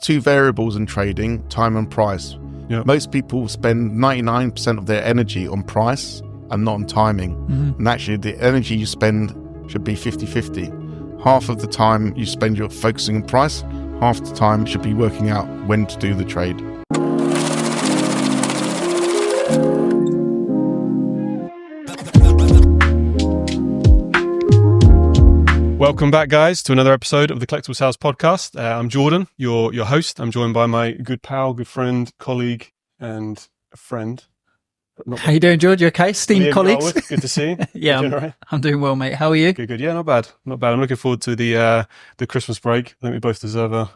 two variables in trading, time and price. Yep. Most people spend 99% of their energy on price and not on timing. And actually, the energy you spend should be 50-50. Half of the time you spend your focusing on price, half the time should be working out when to do the trade. Welcome back, guys, to another episode of the Collectibles House Podcast. I'm Jordan, your host. I'm joined by my good pal, good friend, colleague, and a friend. How you doing, George? You okay? Esteemed colleagues. Good to see you. Yeah, I'm doing well, mate. How are you? Good. Yeah, not bad. I'm looking forward to the Christmas break. I think we both deserve a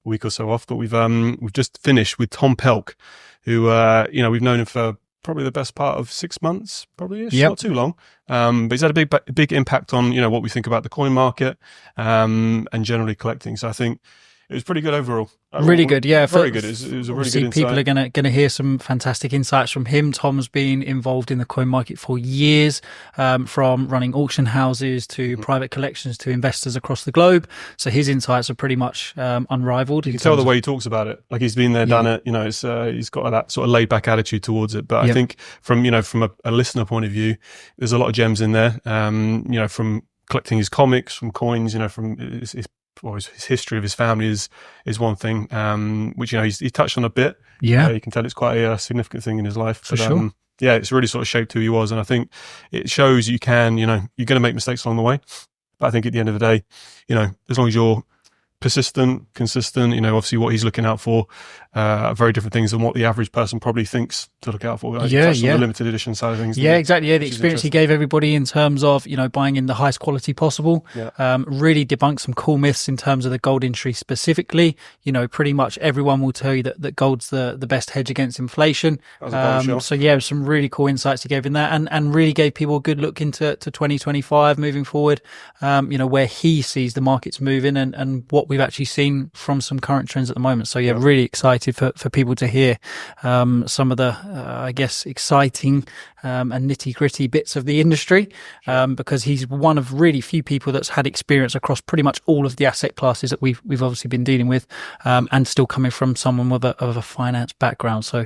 week or so off. But we've just finished with Tom Pelc, who we've known him for probably the best part of 6 months, probably. Not too long. But he's had a big impact on what we think about the coin market and generally collecting. So I think it was pretty good overall. Really good, yeah. Very good. It was a really good insight. People are going to hear some fantastic insights from him. Tom's been involved in the coin market for years, from running auction houses to private collections to investors across the globe. So his insights are pretty much unrivaled. You can tell the way he talks about it. Like he's been there, done it. It's he's got that sort of laid back attitude towards it. But I think from a listener point of view, there's a lot of gems in there. From collecting his comics, from coins, from his history of his family is one thing, which he touched on a bit. Yeah, you can tell it's quite a significant thing in his life. For sure. Yeah, it's really sort of shaped who he was, and I think it shows you're going to make mistakes along the way. But I think at the end of the day, as long as you're persistent, consistent, obviously what he's looking out for are very different things than what the average person probably thinks to look out for. The limited edition side of things. Yeah, exactly. Yeah, the experience he gave everybody in terms of, buying in the highest quality possible. Yeah. Really debunked some cool myths in terms of the gold industry specifically. Pretty much everyone will tell you that gold's the best hedge against inflation. So some really cool insights he gave in that and really gave people a good look into 2025 moving forward, where he sees the markets moving and what we've actually seen from some current trends at the moment. So really excited for people to hear some of the exciting and nitty gritty bits of the industry, because he's one of really few people that's had experience across pretty much all of the asset classes that we've obviously been dealing with, and still coming from someone with a finance background. So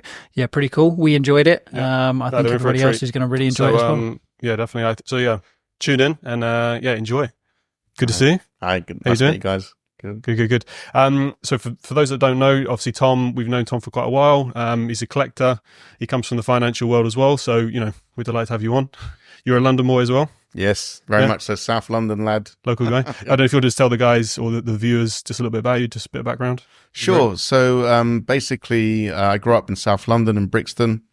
pretty cool. We enjoyed it. I think everybody else is going to really enjoy it as well. Yeah, definitely. Tune in and enjoy. Good to see you. Hi, good to see you guys. Good. So for those that don't know, obviously Tom, we've known Tom for quite a while. He's a collector. He comes from the financial world as well. So, we're delighted to have you on. You're a London boy as well? Yes, very much so. South London lad. Local guy. I don't know if you'll just tell the guys or the viewers just a little bit about you, just a bit of background. Sure. So basically, I grew up in South London in Brixton.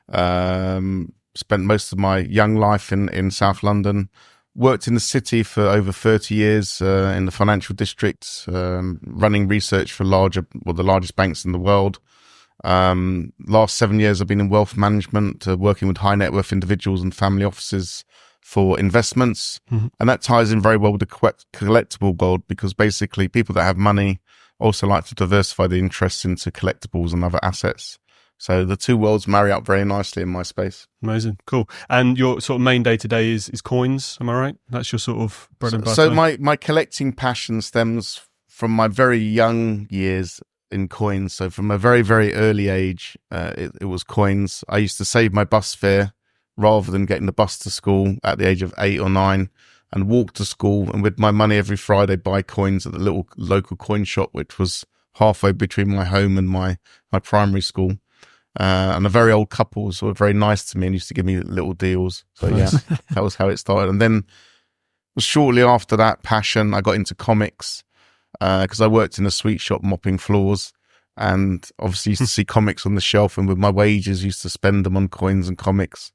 Spent most of my young life in South London. Worked in the city for over 30 years in the financial district, running research for the largest banks in the world. Last 7 years, I've been in wealth management, working with high net worth individuals and family offices for investments. Mm-hmm. And that ties in very well with the collectible gold, because basically people that have money also like to diversify the interests into collectibles and other assets. So the two worlds marry up very nicely in my space. Amazing. Cool. And your sort of main day-to-day is coins, am I right? That's your sort of bread and butter? So my collecting passion stems from my very young years in coins. So from a very, very early age, it was coins. I used to save my bus fare rather than getting the bus to school at the age of 8 or 9 and walk to school, and with my money every Friday buy coins at the little local coin shop, which was halfway between my home and my primary school. And a very old couple was sort of very nice to me and used to give me little deals. So that was how it started. And then shortly after that passion, I got into comics because I worked in a sweet shop mopping floors, and obviously used to see comics on the shelf, and with my wages used to spend them on coins and comics.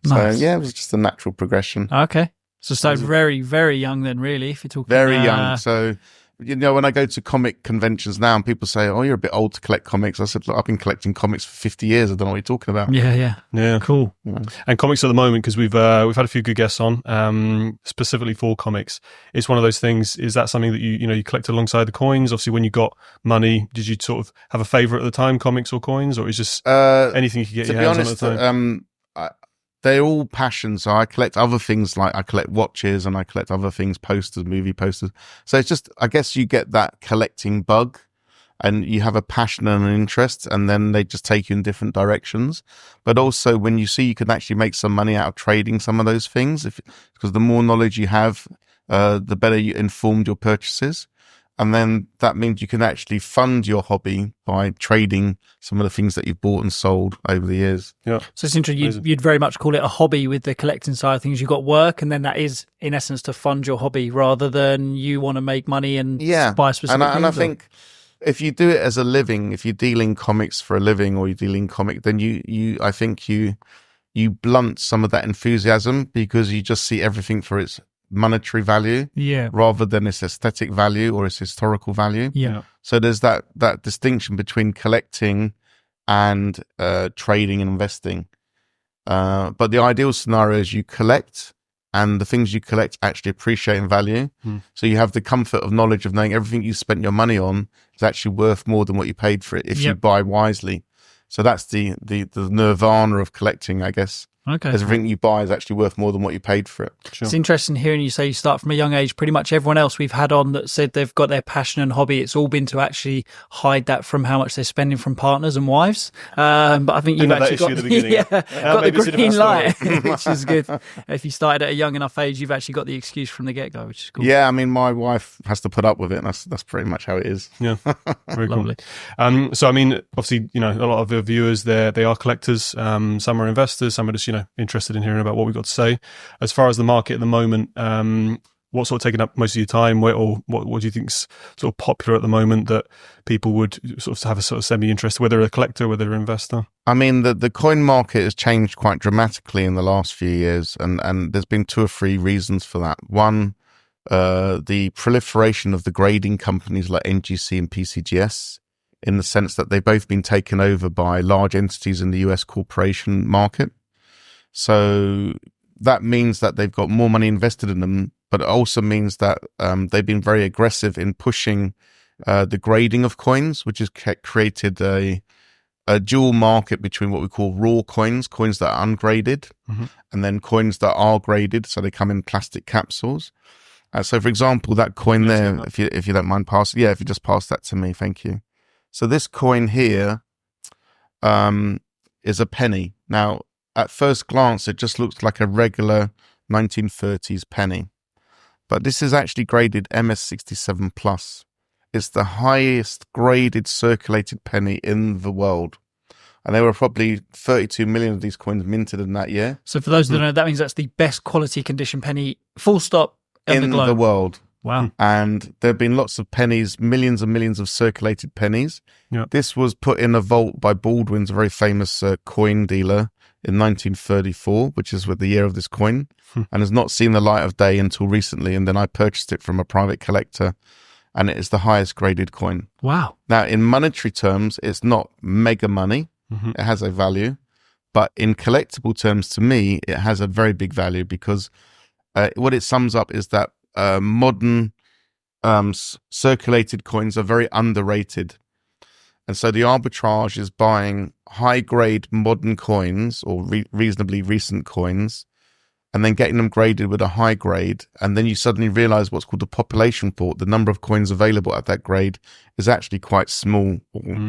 Nice. So it was just a natural progression. Okay. So started very, very young then, really, if you're talking. Very young. So when I go to comic conventions now and people say, "Oh, you're a bit old to collect comics," I said, "Look, I've been collecting comics for 50 years. I don't know what you're talking about." Yeah. Cool. And comics at the moment, because we've had a few good guests on, specifically for comics. It's one of those things. Is that something that you collect alongside the coins? Obviously, when you got money, did you sort of have a favorite at the time, comics or coins, or is just anything you could get your hands on at the time? They're all passions. So I collect other things, like I collect watches and I collect other things, posters, movie posters. So it's just, I guess you get that collecting bug. and you have a passion and an interest, and then they just take you in different directions. But also when you see you can actually make some money out of trading some of those things, because the more knowledge you have, the better you informed your purchases. And then that means you can actually fund your hobby by trading some of the things that you've bought and sold over the years. Yeah. So it's interesting. You'd very much call it a hobby with the collecting side of things. You've got work, and then that is, in essence, to fund your hobby rather than you want to make money and buy specific things. And I think if you do it as a living, if you deal in comics for a living or you deal in comic, then I think you blunt some of that enthusiasm because you just see everything for its monetary value rather than its aesthetic value or its historical value. So there's that distinction between collecting and trading and investing, but the ideal scenario is you collect and the things you collect actually appreciate in value. So you have the comfort of knowledge of knowing everything you spent your money on is actually worth more than what you paid for it if you buy wisely. So that's the nirvana of collecting, I guess. Okay. Everything you buy is actually worth more than what you paid for it. Sure. It's interesting hearing you say you start from a young age. Pretty much everyone else we've had on that said they've got their passion and hobby, it's all been to actually hide that from how much they're spending from partners and wives. But I think you've actually got, got the green light, which is good. If you started at a young enough age, you've actually got the excuse from the get-go, which is cool. Yeah, I mean, my wife has to put up with it, and that's pretty much how it is. Yeah, very cool. So, I mean, obviously, a lot of the viewers, they are collectors. Some are investors. Some are just, interested in hearing about what we've got to say. As far as the market at the moment, what's sort of taking up most of your time, or what do you think's sort of popular at the moment that people would sort of have a sort of semi-interest, whether they're a collector, whether they're an investor? I mean, the coin market has changed quite dramatically in the last few years, and there's been 2 or 3 reasons for that. One, the proliferation of the grading companies like NGC and PCGS, in the sense that they've both been taken over by large entities in the US corporation market. So that means that they've got more money invested in them, but it also means that they've been very aggressive in pushing the grading of coins, which has created a dual market between what we call raw coins that are ungraded, and then coins that are graded, so they come in plastic capsules. So, for example, that coin there, if you don't mind passing, if you just pass that to me, thank you. So this coin here is a penny. Now, at first glance, it just looks like a regular 1930s penny. But this is actually graded MS67 Plus. It's the highest graded circulated penny in the world. And there were probably 32 million of these coins minted in that year. So for those that don't know, that means that's the best quality condition penny, full stop, in the world. Wow. And there have been lots of pennies, millions and millions of circulated pennies. Yeah. This was put in a vault by Baldwin's, a very famous coin dealer, in 1934, which is with the year of this coin, and has not seen the light of day until recently. And then I purchased it from a private collector, and it is the highest graded coin. Wow. Now, in monetary terms, it's not mega money. It has a value. But in collectible terms, to me, it has a very big value because what it sums up is that modern circulated coins are very underrated. And so the arbitrage is buying high-grade modern coins or reasonably recent coins and then getting them graded with a high grade. And then you suddenly realize what's called the population port. The number of coins available at that grade is actually quite small,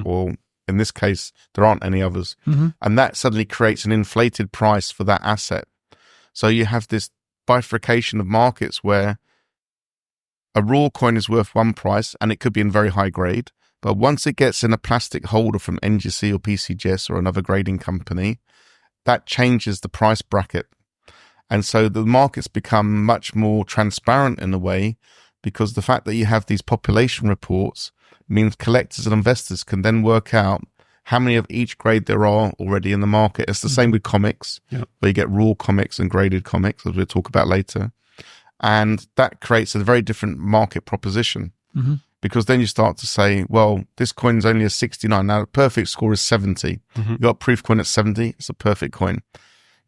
or in this case, there aren't any others. And that suddenly creates an inflated price for that asset. So you have this bifurcation of markets where a raw coin is worth one price and it could be in very high grade. But once it gets in a plastic holder from NGC or PCGS or another grading company, that changes the price bracket. And so the markets become much more transparent in a way, because the fact that you have these population reports means collectors and investors can then work out how many of each grade there are already in the market. It's the same with comics, where you get raw comics and graded comics, as we'll talk about later. And that creates a very different market proposition. Because then you start to say, well, this coin's only a 69. Now, the perfect score is 70. You got a proof coin at 70, it's a perfect coin.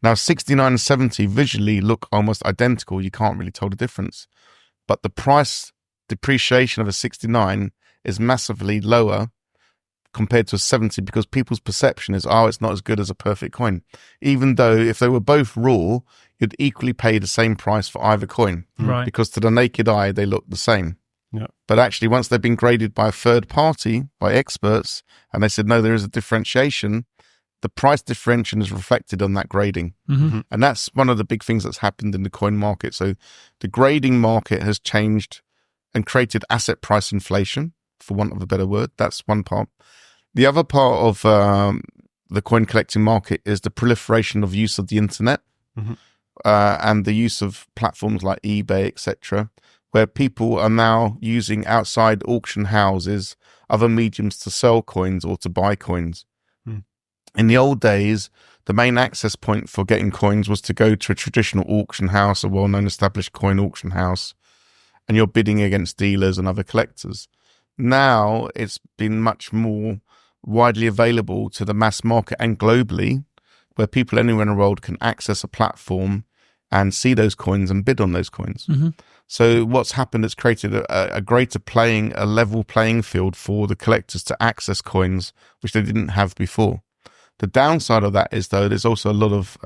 Now, 69 and 70 visually look almost identical. You can't really tell the difference. But the price depreciation of a 69 is massively lower compared to a 70, because people's perception is, oh, it's not as good as a perfect coin. Even though if they were both raw, you'd equally pay the same price for either coin. Right. Because to the naked eye, they look the same. Yeah. But actually, once they've been graded by a third party, by experts, and they said, no, there is a differentiation, the price differentiation is reflected on that grading. Mm-hmm. And that's one of the big things that's happened in the coin market. So the grading market has changed and created asset price inflation, for want of a better word. That's one part. The other part of the coin collecting market is the proliferation of use of the internet, and the use of platforms like eBay, etc., where people are now using outside auction houses, other mediums to sell coins or to buy coins. In the old days, the main access point for getting coins was to go to a traditional auction house, a well-known established coin auction house, and you're bidding against dealers and other collectors. Now it's been much more widely available to the mass market and globally, where people anywhere in the world can access a platform and see those coins and bid on those coins. So what's happened is created a greater a level playing field for the collectors to access coins, which they didn't have before. The downside of that is, though, there's also a lot of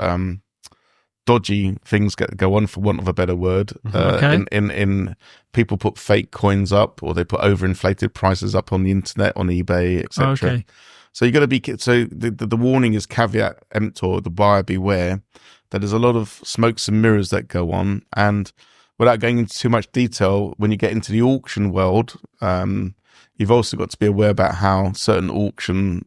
dodgy things go on, for want of a better word. In people put fake coins up, or they put overinflated prices up on the internet, on eBay, etc. So you got to be. So the warning is caveat emptor, the buyer beware. That there's a lot of smokes and mirrors that go on, and without going into too much detail, when you get into the auction world, you've also got to be aware about how certain auction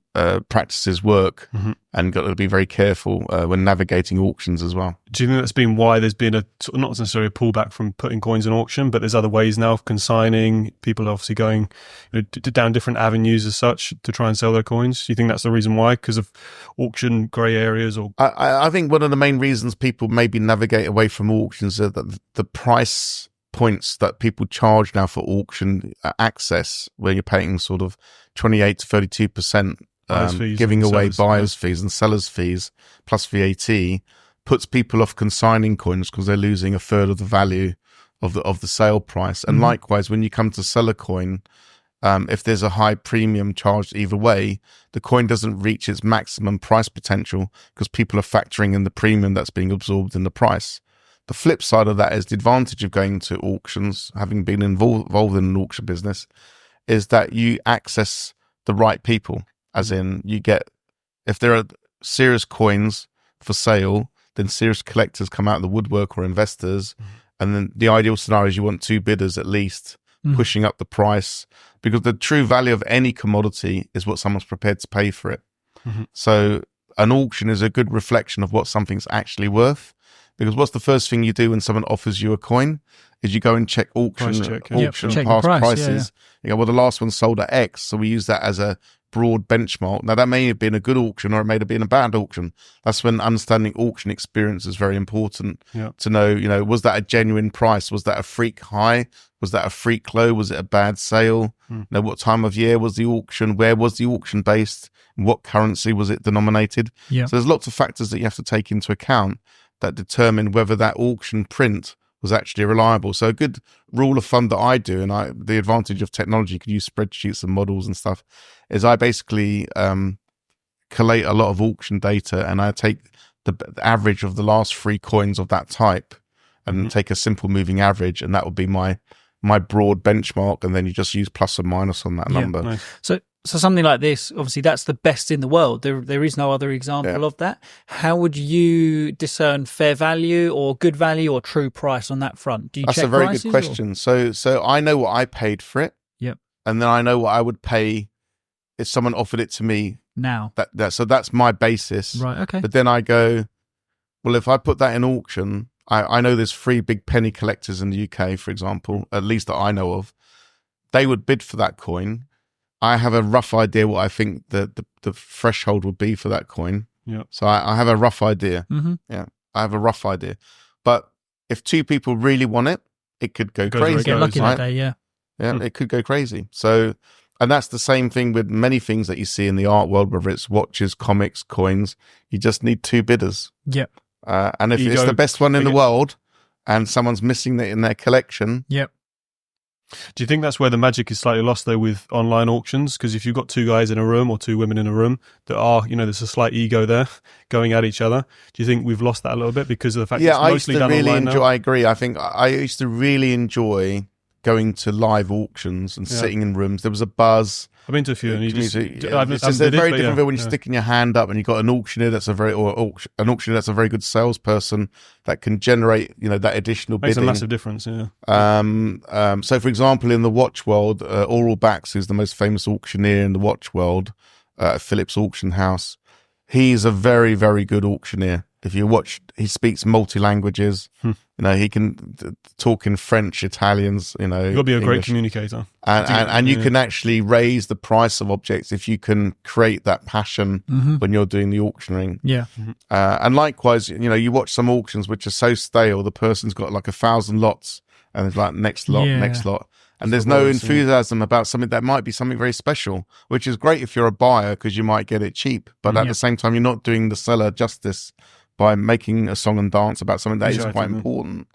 practices work, and got to be very careful when navigating auctions as well. Do you think that's been why there's been not necessarily a pullback from putting coins in auction, but there's other ways now of consigning? People are obviously going down different avenues as such to try and sell their coins. Do you think that's the reason why? Because of auction grey areas? Or I think one of the main reasons people maybe navigate away from auctions is that the price points that people charge now for auction access, where you're paying sort of 28 to 32%, giving away buyers' fees and sellers' fees plus VAT, puts people off consigning coins because they're losing a third of the value of the sale price. And likewise, when you come to sell a coin, if there's a high premium charged either way, the coin doesn't reach its maximum price potential because people are factoring in the premium that's being absorbed in the price. The flip side of that is the advantage of going to auctions, having been involved in an auction business, is that you access the right people. As in, you get, if there are serious coins for sale, then serious collectors come out of the woodwork, or investors. And then the ideal scenario is you want two bidders at least, pushing up the price, because the true value of any commodity is what someone's prepared to pay for it. So an auction is a good reflection of what something's actually worth. Because what's the first thing you do when someone offers you a coin is you go and check auction past prices. You go, well, the last one sold at X, so we use that as a broad benchmark. Now, that may have been a good auction, or it may have been a bad auction. That's when understanding auction experience is very important to know, was that a genuine price? Was that a freak high? Was that a freak low? Was it a bad sale? What time of year was the auction? Where was the auction based? In what currency was it denominated? So there's lots of factors that you have to take into account that determine whether that auction print was actually reliable. So a good rule of thumb that I do, and the advantage of technology, you can use spreadsheets and models and stuff, is I basically collate a lot of auction data, and I take the average of the last 3 coins of that type and take a simple moving average, and that would be my broad benchmark, and then you just use plus or minus on that number. Nice. So something like this, obviously that's the best in the world. There is no other example of that. How would you discern fair value or good value or true price on that front? Do you That's check a very prices, good question. So I know what I paid for it. And then I know what I would pay if someone offered it to me now. So that's my basis. Right, okay. But then I go, well, if I put that in auction, I know there's 3 big penny collectors in the UK, for example, at least that I know of. They would bid for that coin. I have a rough idea what I think the threshold would be for that coin. So I have a rough idea. I have a rough idea. But if 2 people really want it, it could go crazy. Get lucky that day, it could go crazy. So, and that's the same thing with many things that you see in the art world, whether it's watches, comics, coins. You just need 2 bidders. And if it's the best one in the world and someone's missing it in their collection. Do you think that's where the magic is slightly lost, though, with online auctions? Because if you've got 2 guys in a room or 2 women in a room that are, there's a slight ego there going at each other. Do you think we've lost that a little bit because of the fact it's mostly done online now? I agree. I think I used to really enjoy going to live auctions and sitting in rooms. There was a buzz. I've been to a few, and it's a very different feel when you're sticking your hand up and you've got an auctioneer that's an auctioneer that's a very good salesperson that can generate, that additional bidding. Makes a massive difference, yeah. So, for example, in the watch world, Oral Bax, who's the most famous auctioneer in the watch world, Phillips Auction House, he's a very, very good auctioneer. If you watch, he speaks multi-languages. He can talk in French, Italians, You've got to be a great communicator. And you can actually raise the price of objects if you can create that passion when you're doing the auctioning. Yeah. And likewise, you watch some auctions which are so stale, the person's got like 1,000 lots and it's like next lot. And there's no enthusiasm about something that might be something very special, which is great if you're a buyer because you might get it cheap. But at the same time, you're not doing the seller justice by making a song and dance about something that is quite important.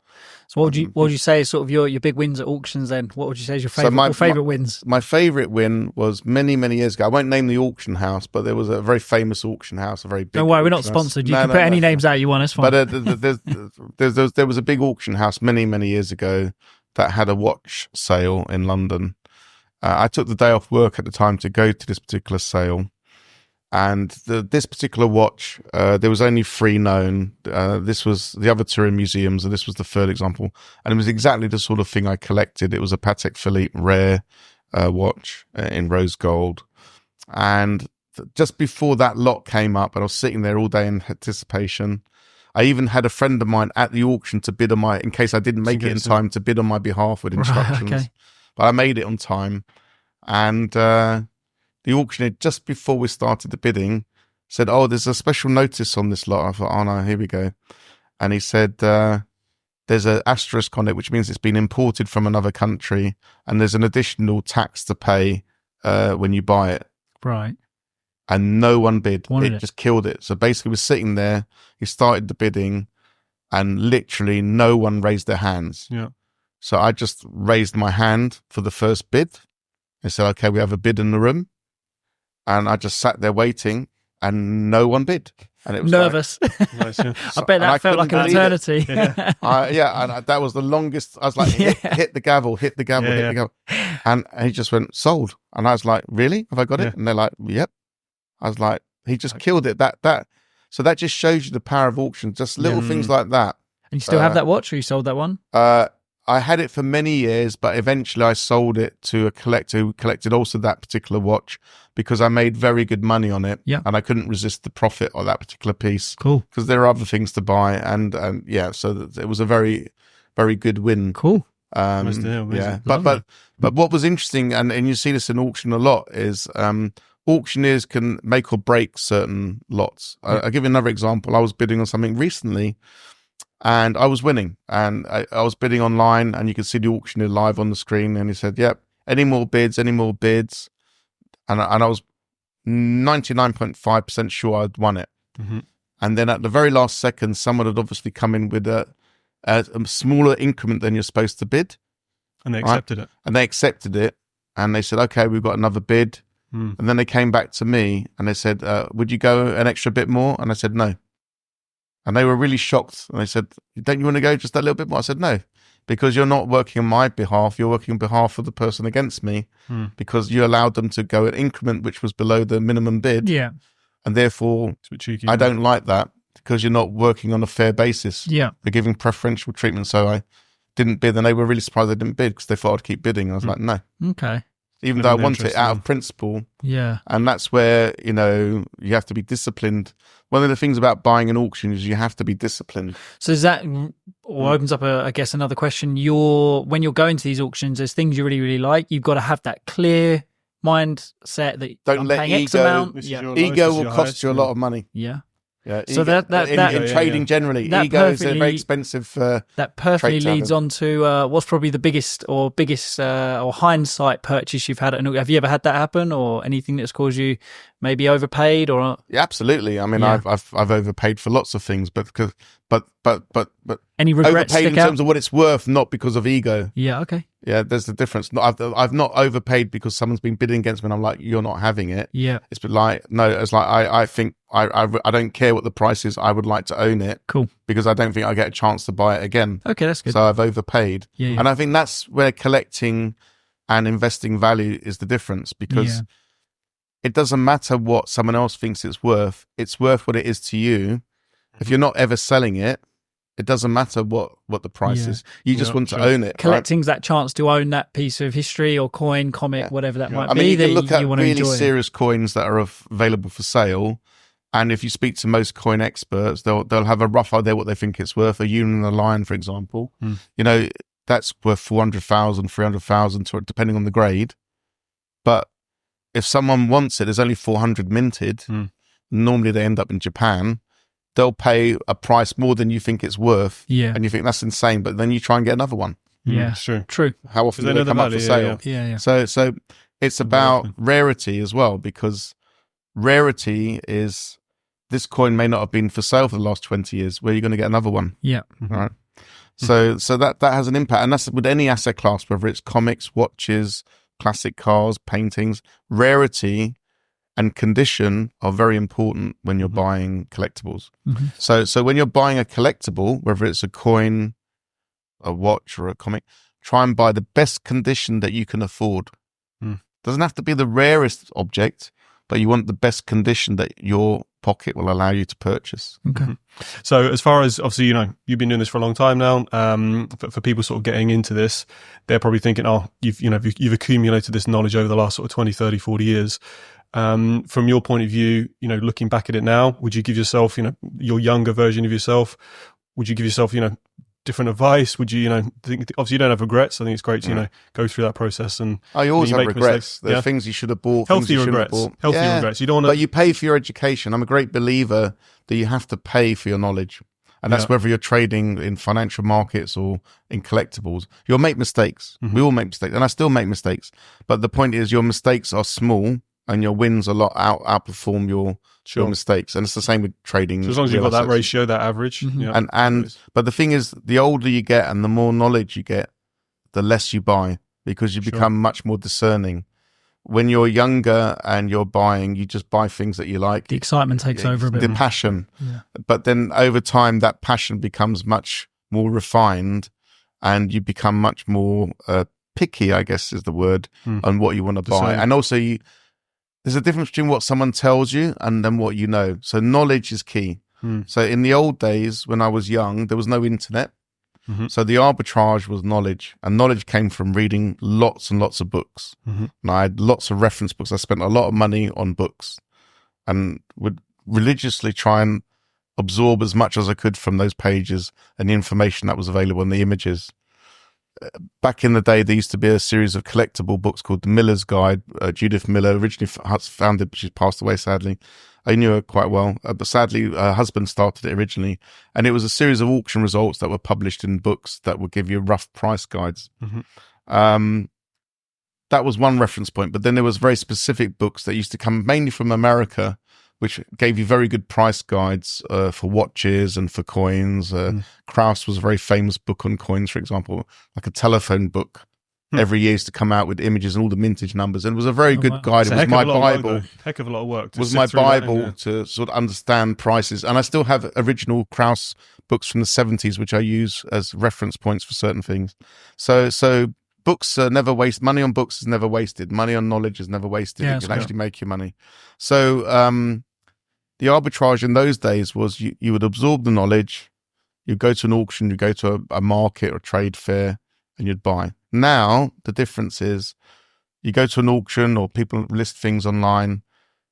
So what would you say is sort of your big wins at auctions then? What would you say is your favourite wins? My favourite win was many, many years ago. I won't name the auction house, but there was a very famous auction house, a very big. Don't worry, we're not sponsored. You can put any names out you want. It's fine. But there was a big auction house many, many years ago that had a watch sale in London. I took the day off work at the time to go to this particular sale. And this particular watch, there was only 3 known. This was the other 2 in museums, and this was the 3rd example. And it was exactly the sort of thing I collected. It was a Patek Philippe rare watch in rose gold. And just before that lot came up, and I was sitting there all day in anticipation, I even had a friend of mine at the auction to bid on in case I didn't make it in time, to bid on my behalf with instructions. Okay. But I made it on time. And the auctioneer, just before we started the bidding, said, "Oh, there's a special notice on this lot." I thought, "Oh no, here we go." And he said, "There's an asterisk on it, which means it's been imported from another country, and there's an additional tax to pay when you buy it." Right. And no one bid. It just killed it. So basically, we're sitting there. He started the bidding, and literally no one raised their hands. Yeah. So I just raised my hand for the first bid. I said, "Okay, we have a bid in the room." And I just sat there waiting, and no one bid. And it was nervous. Nice, yeah. I bet that felt like an eternity. And that was the longest. I was like, hit the gavel, hit the gavel. And he just went, "Sold." And I was like, "Really? Have I got it?" And they're like, "Yep." I was like, he just killed it. So that just shows you the power of auction. Just little things like that. And you still have that watch, or you sold that one? I had it for many years, but eventually I sold it to a collector who collected also that particular watch because I made very good money on it. Yeah. And I couldn't resist the profit of that particular piece. Cool. Because there are other things to buy. So it was a very, very good win. Cool. But what was interesting, and you see this in auction a lot, is auctioneers can make or break certain lots. I'll give you another example. I was bidding on something recently, and I was winning, and I was bidding online, and you could see the auctioneer live on the screen, and he said, "Yep, any more bids?" And I was 99.5% sure I'd won it. Mm-hmm. And then at the very last second, someone had obviously come in with a smaller increment than you're supposed to bid. And they accepted it. And they accepted it, and they said, "Okay, we've got another bid." And then they came back to me, and they said, "Would you go an extra bit more?" And I said, "No." And they were really shocked. And they said, "Don't you want to go just a little bit more?" I said, "No, because you're not working on my behalf. You're working on behalf of the person against me because you allowed them to go an increment which was below the minimum bid. Yeah. And therefore, it's a bit cheeky, I don't like that because you're not working on a fair basis. Yeah. You're giving preferential treatment." So I didn't bid, and they were really surprised I didn't bid because they thought I'd keep bidding. I was like, "No." Okay. Even though I want it out of principle. Yeah. And that's where, you have to be disciplined. One of the things about buying an auction is you have to be disciplined. So is that, or opens up, I guess, another question. When you're going to these auctions, there's things you really, really like. You've got to have that clear mindset that don't I'm let paying ego, X amount. Ego will cost you a lot of money. Yeah. Yeah, so ego, in trading generally, ego is a very expensive. That perfectly leads on to what's probably the biggest or hindsight purchase you've had. Have you ever had that happen, or anything that's caused you maybe overpaid or? Yeah, absolutely. I mean, I've overpaid for lots of things, but any regrets overpaid in terms of what it's worth, not because of ego. Yeah. Okay. Yeah, there's the difference. I've not overpaid because someone's been bidding against me and I'm like, you're not having it. Yeah. It's been like, no, it's like, I think I don't care what the price is. I would like to own it. Cool. Because I don't think I get a chance to buy it again. Okay, that's good. So I've overpaid. Yeah. And I think that's where collecting and investing value is the difference, because it doesn't matter what someone else thinks it's worth what it is to you. If you're not ever selling it, it doesn't matter what the price is. You just want to own it. Collecting's that chance to own that piece of history or coin, comic, whatever that might be. I mean, you can look at really enjoy. serious coins that are available for sale, and if you speak to most coin experts, they'll have a rough idea what they think it's worth. A Union and a Lion, for example, you know, that's worth 400,000, 300,000, depending on the grade. But if someone wants it, there's only 400 minted. Normally they end up in Japan. They'll pay a price more than you think it's worth. Yeah. And you think that's insane, but then you try and get another one. Yeah, true. How often do they come up for sale? Yeah. So it's about rarity as well, because rarity is, this coin may not have been for sale for the last 20 years. Where are you going to get another one? Yeah. All right. So that has an impact. And that's with any asset class, whether it's comics, watches, classic cars, paintings. Rarity and condition are very important when you're buying collectibles. So when you're buying a collectible, whether it's a coin, a watch, or a comic, try and buy the best condition that you can afford. Doesn't have to be the rarest object, but you want the best condition that your pocket will allow you to purchase. Okay. So as far as, obviously, you know, you've been doing this for a long time now. For people sort of getting into this, they're probably thinking, oh, you've accumulated this knowledge over the last sort of 20, 30, 40 years. From your point of view, you know, looking back at it now, would you give yourself, you know, your younger version of yourself, would you give yourself, you know, different advice? Would you, you know, think, obviously you don't have regrets. I think it's great to, you know, go through that process. And you always have regrets. There are things you should have bought, healthy regrets. Healthy regrets. You don't want to. But you pay for your education. I'm a great believer that you have to pay for your knowledge. And that's whether you're trading in financial markets or in collectibles. You'll make mistakes. We all make mistakes. And I still make mistakes. But the point is, your mistakes are small and your wins a lot outperform your mistakes. And it's the same with trading. So as long as you've got that ratio, that average. But the thing is, the older you get and the more knowledge you get, the less you buy, because you become much more discerning. When you're younger and you're buying, you just buy things that you like. The excitement takes over a bit. The passion. But then over time, that passion becomes much more refined and you become much more picky, I guess is the word, on what you want to buy. And also there's a difference between what someone tells you and then what you know. So knowledge is key. So in the old days, when I was young, there was no internet. So the arbitrage was knowledge, and knowledge came from reading lots and lots of books. And I had lots of reference books. I spent a lot of money on books and would religiously try and absorb as much as I could from those pages and the information that was available and the images. Back in the day, there used to be a series of collectible books called The Miller's Guide. Judith Miller originally founded, but she's passed away, sadly. I knew her quite well, but sadly, her husband started it originally. And it was a series of auction results that were published in books that would give you rough price guides. That was one reference point. But then there was very specific books that used to come mainly from America, which gave you very good price guides for watches and for coins. Kraus was a very famous book on coins, for example, like a telephone book. Every year used to come out with images and all the mintage numbers, and it was a very good guide. It was my Bible. Heck of a lot of work. It was my Bible to sort of understand prices. And I still have original Kraus books from the 70s, which I use as reference points for certain things. So books are never wasted. Money on books is never wasted. Money on knowledge is never wasted. It can actually make you money. So the arbitrage in those days was you would absorb the knowledge, you'd go to an auction, you'd go to a market or trade fair, and you'd buy. Now, the difference is you go to an auction or people list things online,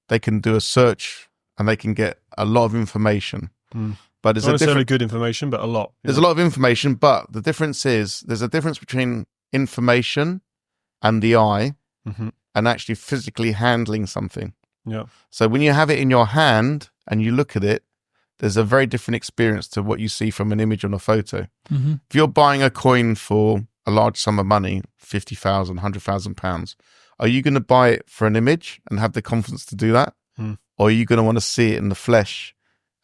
they can do a search and they can get a lot of information. But it's not necessarily good information, but a lot. There's a lot of information, but the difference is there's a difference between information and the eye and actually physically handling something. So when you have it in your hand and you look at it, there's a very different experience to what you see from an image on a photo. If you're buying a coin for a large sum of money, 50,000, 100,000 pounds, are you going to buy it for an image and have the confidence to do that? or are you going to want to see it in the flesh?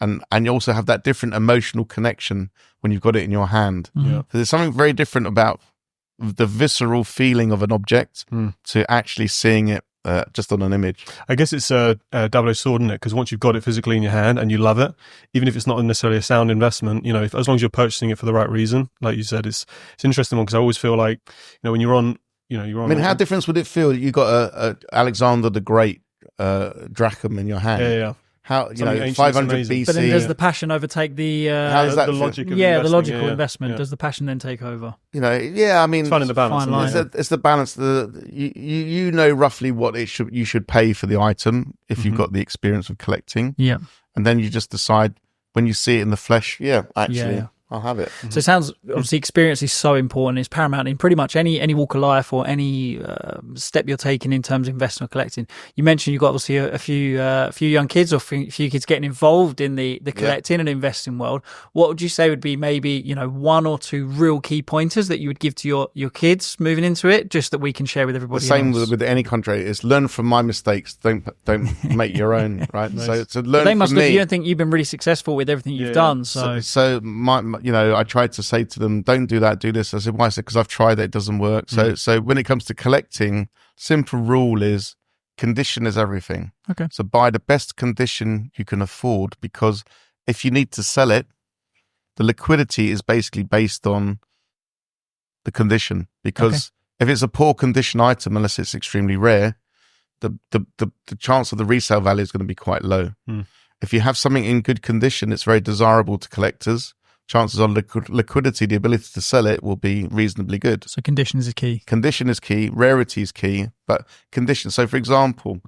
And you also have that different emotional connection when you've got it in your hand. So there's something very different about the visceral feeling of an object to actually seeing it just on an image. I guess it's a double-edged sword, isn't it? Because once you've got it physically in your hand and you love it, even if it's not necessarily a sound investment, as long as you're purchasing it for the right reason, like you said, it's interesting one, because I always feel like, when you're on, you're on. I mean, how different would it feel? You got a Alexander the Great drachma in your hand. Yeah. How 500 BC? But then does the passion overtake the logic of the logical investment? Does the passion then take over? I mean, it's finding the balance. It's the balance. You know roughly what you should pay for the item if you've got the experience of collecting. Yeah, and then you just decide when you see it in the flesh. Yeah, actually. I'll have it. So it sounds, obviously, experience is so important. It's paramount in pretty much any walk of life or any step you're taking in terms of investing or collecting. You mentioned you've got obviously a few young kids or a few kids getting involved in the collecting and investing world. What would you say would be maybe one or two real key pointers that you would give to your kids moving into it, just that we can share with everybody? The same with any contract is learn from my mistakes. Don't make your own. Right. Nice. So learn. They must from me. You don't think you've been really successful with everything you've done. So my I tried to say to them, don't do that, do this. I said, why? I said, because I've tried it doesn't work. So when it comes to collecting, simple rule is condition is everything. Okay. So buy the best condition you can afford, because if you need to sell it, the liquidity is basically based on the condition. Because if it's a poor condition item, unless it's extremely rare, the chance of the resale value is going to be quite low. If you have something in good condition, it's very desirable to collectors. Chances of liquidity, the ability to sell it, will be reasonably good. So condition is key. Condition is key. Rarity is key. But condition. So, for example,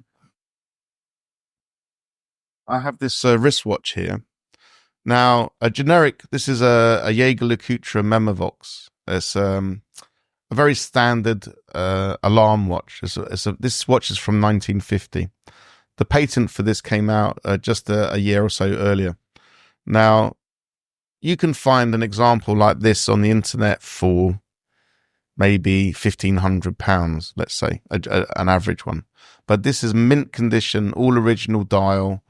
I have this wristwatch here. Now, this is a Jaeger LeCoultre Memovox. It's a very standard alarm watch. This watch is from 1950. The patent for this came out just a year or so earlier. Now, you can find an example like this on the internet for maybe £1,500, let's say, an average one. But this is mint condition, all original dial,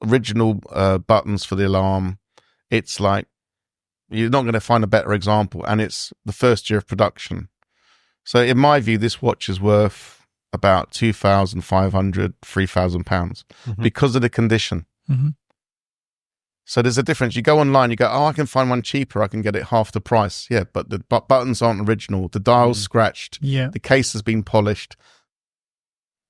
original buttons for the alarm. It's like, you're not going to find a better example, and it's the first year of production. So in my view, this watch is worth about £2,500, £3,000 because of the condition. So there's a difference. You go online, you go, I can find one cheaper. I can get it half the price. Yeah, but the buttons aren't original. The dial's scratched. Yeah. The case has been polished.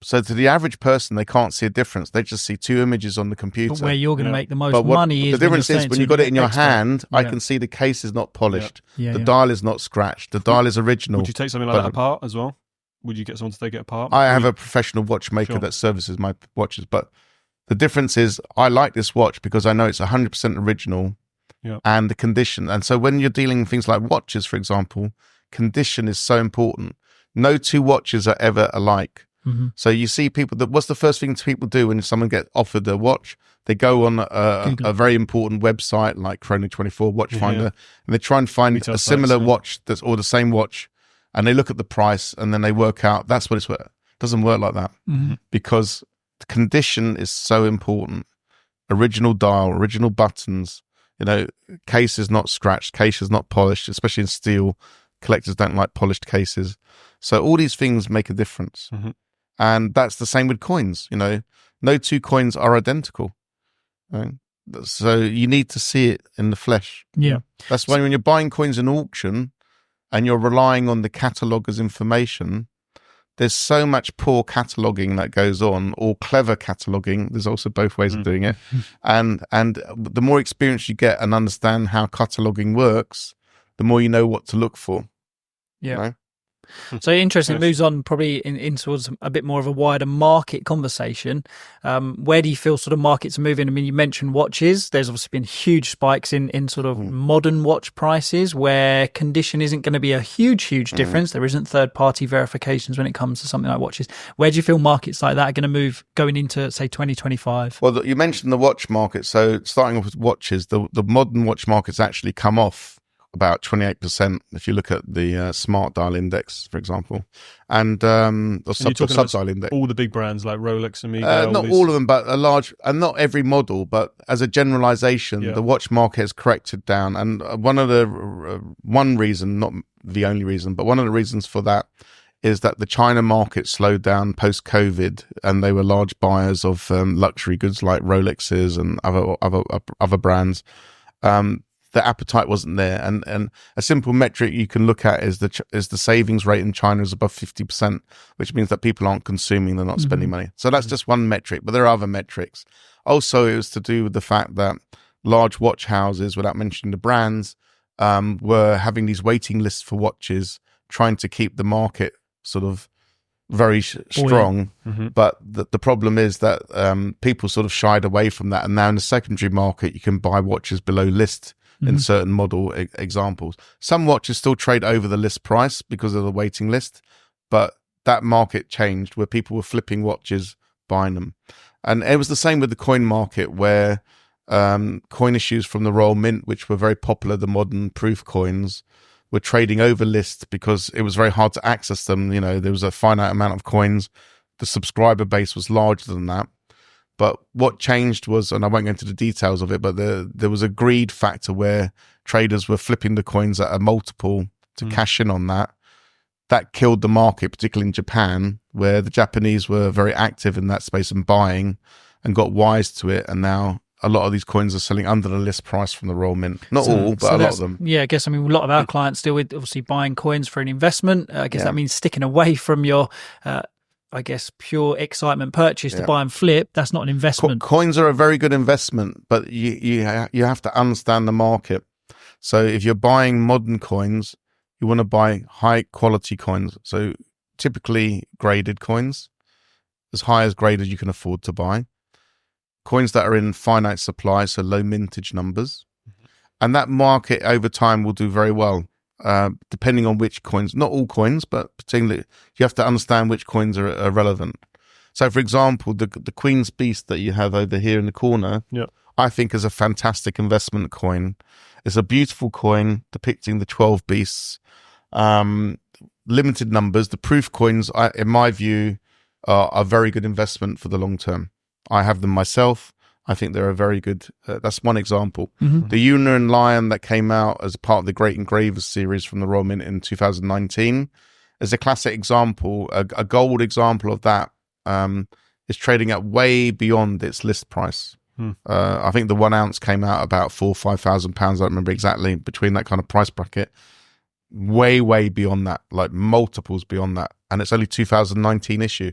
So to the average person, they can't see a difference. They just see two images on the computer. But where you're going to make the most money is the difference is when you got it in your hand, I can see the case is not polished. The dial is not scratched. The dial is original. Would you take something like that apart as well? Would you get someone to take it apart? I have a professional watchmaker that services my watches, but the difference is I like this watch because I know it's 100% original and the condition. And so when you're dealing with things like watches, for example, condition is so important. No two watches are ever alike. So you see people what's the first thing people do when someone gets offered a watch? They go on a very important website like Chrono24, Watchfinder, and they try and find a similar watch or the same watch, and they look at the price and then they work out that's what it's worth. It doesn't work like that because the condition is so important. Original dial, original buttons, case is not scratched, case is not polished, especially in steel. Collectors don't like polished cases. So all these things make a difference. And that's the same with coins. No two coins are identical. Right? So you need to see it in the flesh. Yeah. That's why when you're buying coins in auction and you're relying on the cataloger's information, there's so much poor cataloging that goes on, or clever cataloging. There's also both ways of doing it. And the more experience you get and understand how cataloging works, the more you know what to look for. Yeah. So interesting. It moves on probably in towards a bit more of a wider market conversation. Where do you feel sort of markets are moving? I mean, you mentioned watches. There's obviously been huge spikes in sort of modern watch prices where condition isn't going to be a huge difference. There isn't third-party verifications when it comes to something like watches. Where do you feel markets like that are going to move going into, say, 2025? Well, you mentioned the watch market. So starting off with watches, the modern watch market's actually come off about 28% if you look at the smart dial index, for example, and sub-dial index. All the big brands like Rolex, Amiga. Not all of them, but a large, and not every model, but as a generalization, the watch market has corrected down. And one reason, not the only reason, but one of the reasons for that is that the China market slowed down post-COVID, and they were large buyers of luxury goods like Rolexes and other brands. The appetite wasn't there, and a simple metric you can look at is the savings rate in China is above 50%, which means that people aren't consuming, they're not spending money. So that's just one metric, but there are other metrics. Also, it was to do with the fact that large watch houses, without mentioning the brands, were having these waiting lists for watches, trying to keep the market sort of very strong. But the problem is that people sort of shied away from that, and now in the secondary market you can buy watches below list in certain model examples. Some watches still trade over the list price because of the waiting list, but that market changed where people were flipping watches, buying them. And it was the same with the coin market, where coin issues from the Royal Mint, which were very popular, the modern proof coins, were trading over list because it was very hard to access them. You know, there was a finite amount of coins. The subscriber base was larger than that. But what changed was, and I won't go into the details of it, but there was a greed factor where traders were flipping the coins at a multiple to cash in on that. That killed the market, particularly in Japan, where the Japanese were very active in that space and buying and got wise to it. And now a lot of these coins are selling under the list price from the Royal Mint. Not all, but a lot of them. Yeah, I guess, a lot of our clients deal with obviously buying coins for an investment. I guess that means sticking away from your pure excitement purchase to buy and flip. That's not an investment. Coins are a very good investment, but you have to understand the market. So if you're buying modern coins, you want to buy high quality coins. So typically graded coins, as high as grade as you can afford to buy. Coins that are in finite supply, so low mintage numbers. And that market over time will do very well. Depending on which coins, not all coins, but particularly you have to understand which coins are relevant. So, for example, the Queen's Beast that you have over here in the corner, I think is a fantastic investment coin. It's a beautiful coin depicting the 12 beasts, limited numbers. The proof coins, in my view, are a very good investment for the long term. I have them myself. I think they're a very good, that's one example. The Uner and Lion that came out as part of the Great Engravers series from the Royal Mint in 2019 is a classic example, a gold example of that. Is trading at way beyond its list price. I think the 1 ounce came out about £4,000 or £5,000. I don't remember exactly, between that kind of price bracket. Way beyond that, like multiples beyond that. And it's only 2019 issue.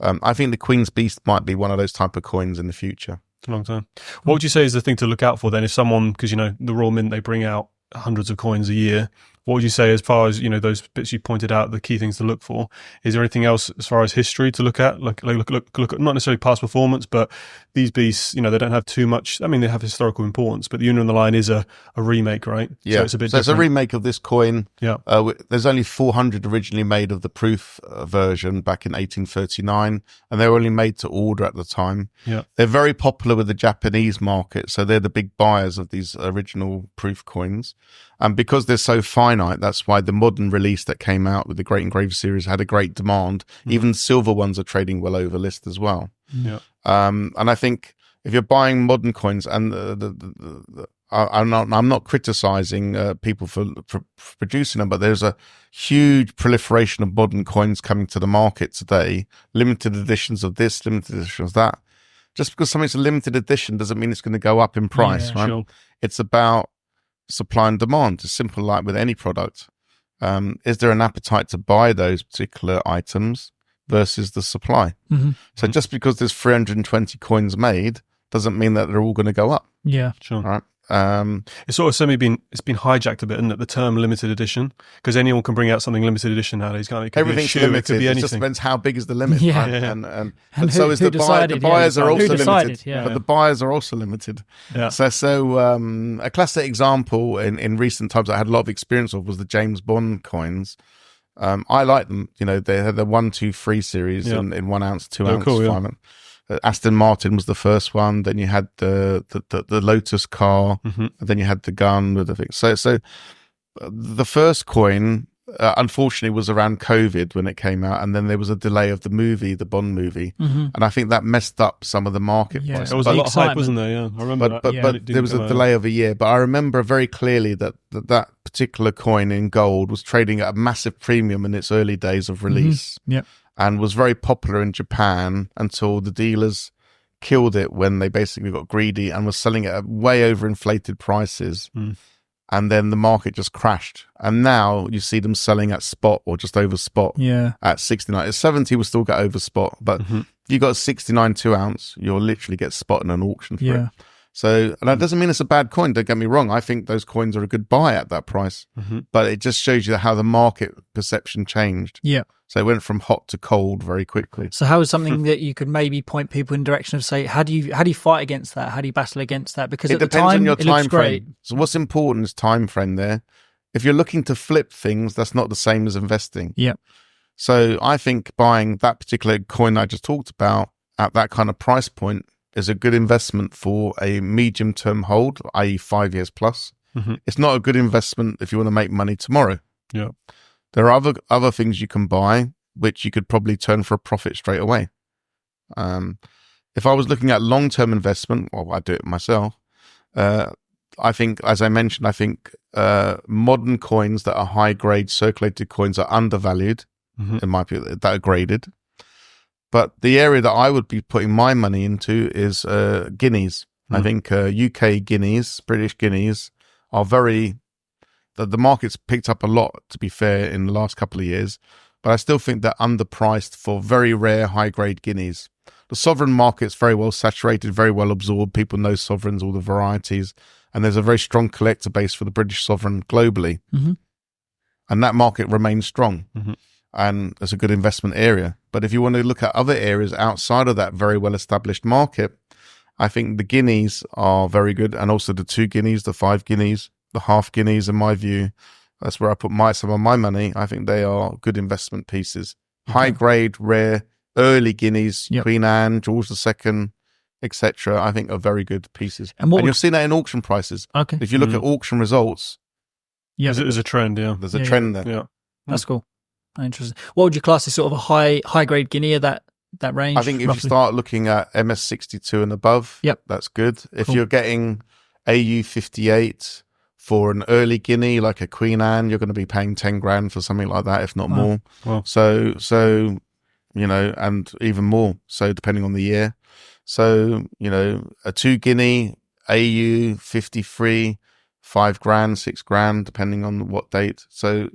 I think the Queen's Beast might be one of those type of coins in the future. Long time. What would you say is the thing to look out for then? If someone, because the Royal Mint, they bring out hundreds of coins a year. What would you say as far as those bits you pointed out, the key things to look for? Is there anything else as far as history to look at? Look at not necessarily past performance, but these beasts, they don't have too much. I mean, they have historical importance, but the Uner and the Lion is a remake, right? Yeah, so it's a bit different. It's a remake of this coin. Yeah, there's only 400 originally made of the proof version back in 1839, and they were only made to order at the time. Yeah, they're very popular with the Japanese market, so they're the big buyers of these original proof coins. And because they're so finite, that's why the modern release that came out with the Great Engravers series had a great demand. Even silver ones are trading well over list as well. Yeah. And I think if you're buying modern coins, and I'm not criticizing people for producing them, but there's a huge proliferation of modern coins coming to the market today. Limited editions of this, limited editions of that. Just because something's a limited edition doesn't mean it's going to go up in price, right? Sure. It's about supply and demand. It's simple, like with any product. Is there an appetite to buy those particular items versus the supply? So just because there's 320 coins made doesn't mean that they're all going to go up. Yeah, sure. Right? It's sort of been hijacked a bit, isn't it? The term limited edition, because anyone can bring out something limited edition nowadays. Can't it? Everything's limited. It could be anything. It just depends how big is the limit. Yeah. Right? And so is the buyers are also limited. Yeah. But the buyers are also limited. Yeah. So a classic example in recent times I had a lot of experience of was the James Bond coins. I like them. They had the 1, 2, 3 series in 1 ounce, 2 ounce, 5 ounce. Aston Martin was the first one. Then you had the Lotus car, and then you had the gun with the thing. So the first coin, unfortunately, was around COVID when it came out, and then there was a delay of the movie, the Bond movie, and I think that messed up some of the market price. There was a lot of hype, wasn't there? Yeah, I remember. But there was a delay of a year. But I remember very clearly that particular coin in gold was trading at a massive premium in its early days of release, and was very popular in Japan until the dealers killed it when they basically got greedy and was selling it at way overinflated prices. And then the market just crashed. And now you see them selling at spot or just over spot at 69. At 70, we'll still get over spot. But if you got a 69 2-ounce, you'll literally get spot in an auction for it. So, and that doesn't mean it's a bad coin. Don't get me wrong. I think those coins are a good buy at that price. But it just shows you how the market perception changed. So it went from hot to cold very quickly. So how is something that you could maybe point people in the direction of, say, how do you fight against that? How do you battle against that? Because it depends on your time frame. So what's important is time frame there. If you're looking to flip things, that's not the same as investing. So I think buying that particular coin I just talked about at that kind of price point is a good investment for a medium-term hold, i.e. 5 years plus. It's not a good investment if you want to make money tomorrow. There are other things you can buy, which you could probably turn for a profit straight away. If I was looking at long-term investment, well, I do it myself. I think, as I mentioned, modern coins that are high-grade circulated coins are undervalued, in my opinion, that are graded. But the area that I would be putting my money into is guineas. I think UK guineas, British guineas, are very... The market's picked up a lot, to be fair, in the last couple of years, but I still think they're underpriced for very rare high-grade guineas. The sovereign market's very well saturated, very well absorbed. People know sovereigns, all the varieties, and there's a very strong collector base for the British sovereign globally. And that market remains strong, and it's a good investment area. But if you want to look at other areas outside of that very well-established market, I think the guineas are very good, and also the 2 guineas, the 5 guineas, the half guineas, in my view. That's where I put some of my money. I think they are good investment pieces. High grade, rare, early guineas, Queen Anne, George II, etc. I think are very good pieces. And you'll see that in auction prices. If you look at auction results, there's a trend. There's a trend there. That's cool. Interesting. What would you class as sort of a high grade guinea of that range? I think if you start looking at MS62 and above, that's good. If you're getting AU58 for an early guinea, like a Queen Anne, you're going to be paying 10 grand for something like that, if not more. So, and even more. So depending on the year. So, a 2 guinea, AU 53, 5 grand, 6 grand, depending on what date. So,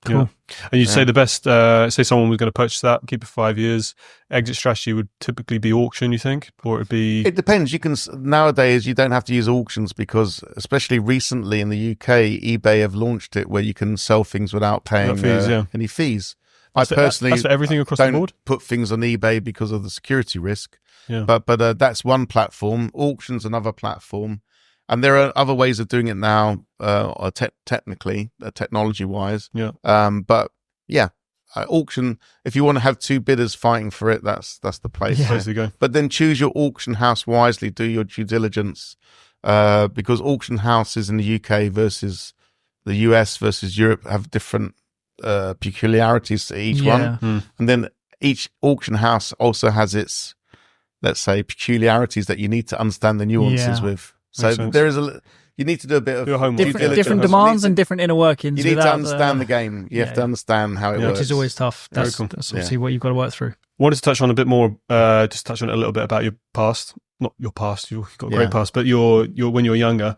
cool. And you'd say the best, say someone was going to purchase that, keep it 5 years, exit strategy would typically be auction, you think? Or it'd be... It depends. Nowadays, you don't have to use auctions because, especially recently in the UK, eBay have launched it where you can sell things without paying any fees. I personally that's for everything across the board? Put things on eBay because of the security risk. But that's one platform. Auction's another platform. And there are other ways of doing it now, technically, technology-wise. Auction. If you want to have 2 bidders fighting for it, that's the place. Place to go. But then choose your auction house wisely. Do your due diligence, because auction houses in the UK versus the US versus Europe have different peculiarities to each one, and then each auction house also has its, let's say, peculiarities that you need to understand the nuances with. So there is you need to do a bit of different demands and different inner workings. You need to understand the game. You have to understand how it works, which is always tough. That's obviously what you've got to work through. Wanted to touch on a bit more, just touch on a little bit about your past. Not your past, you've got a great past, but your when you were younger,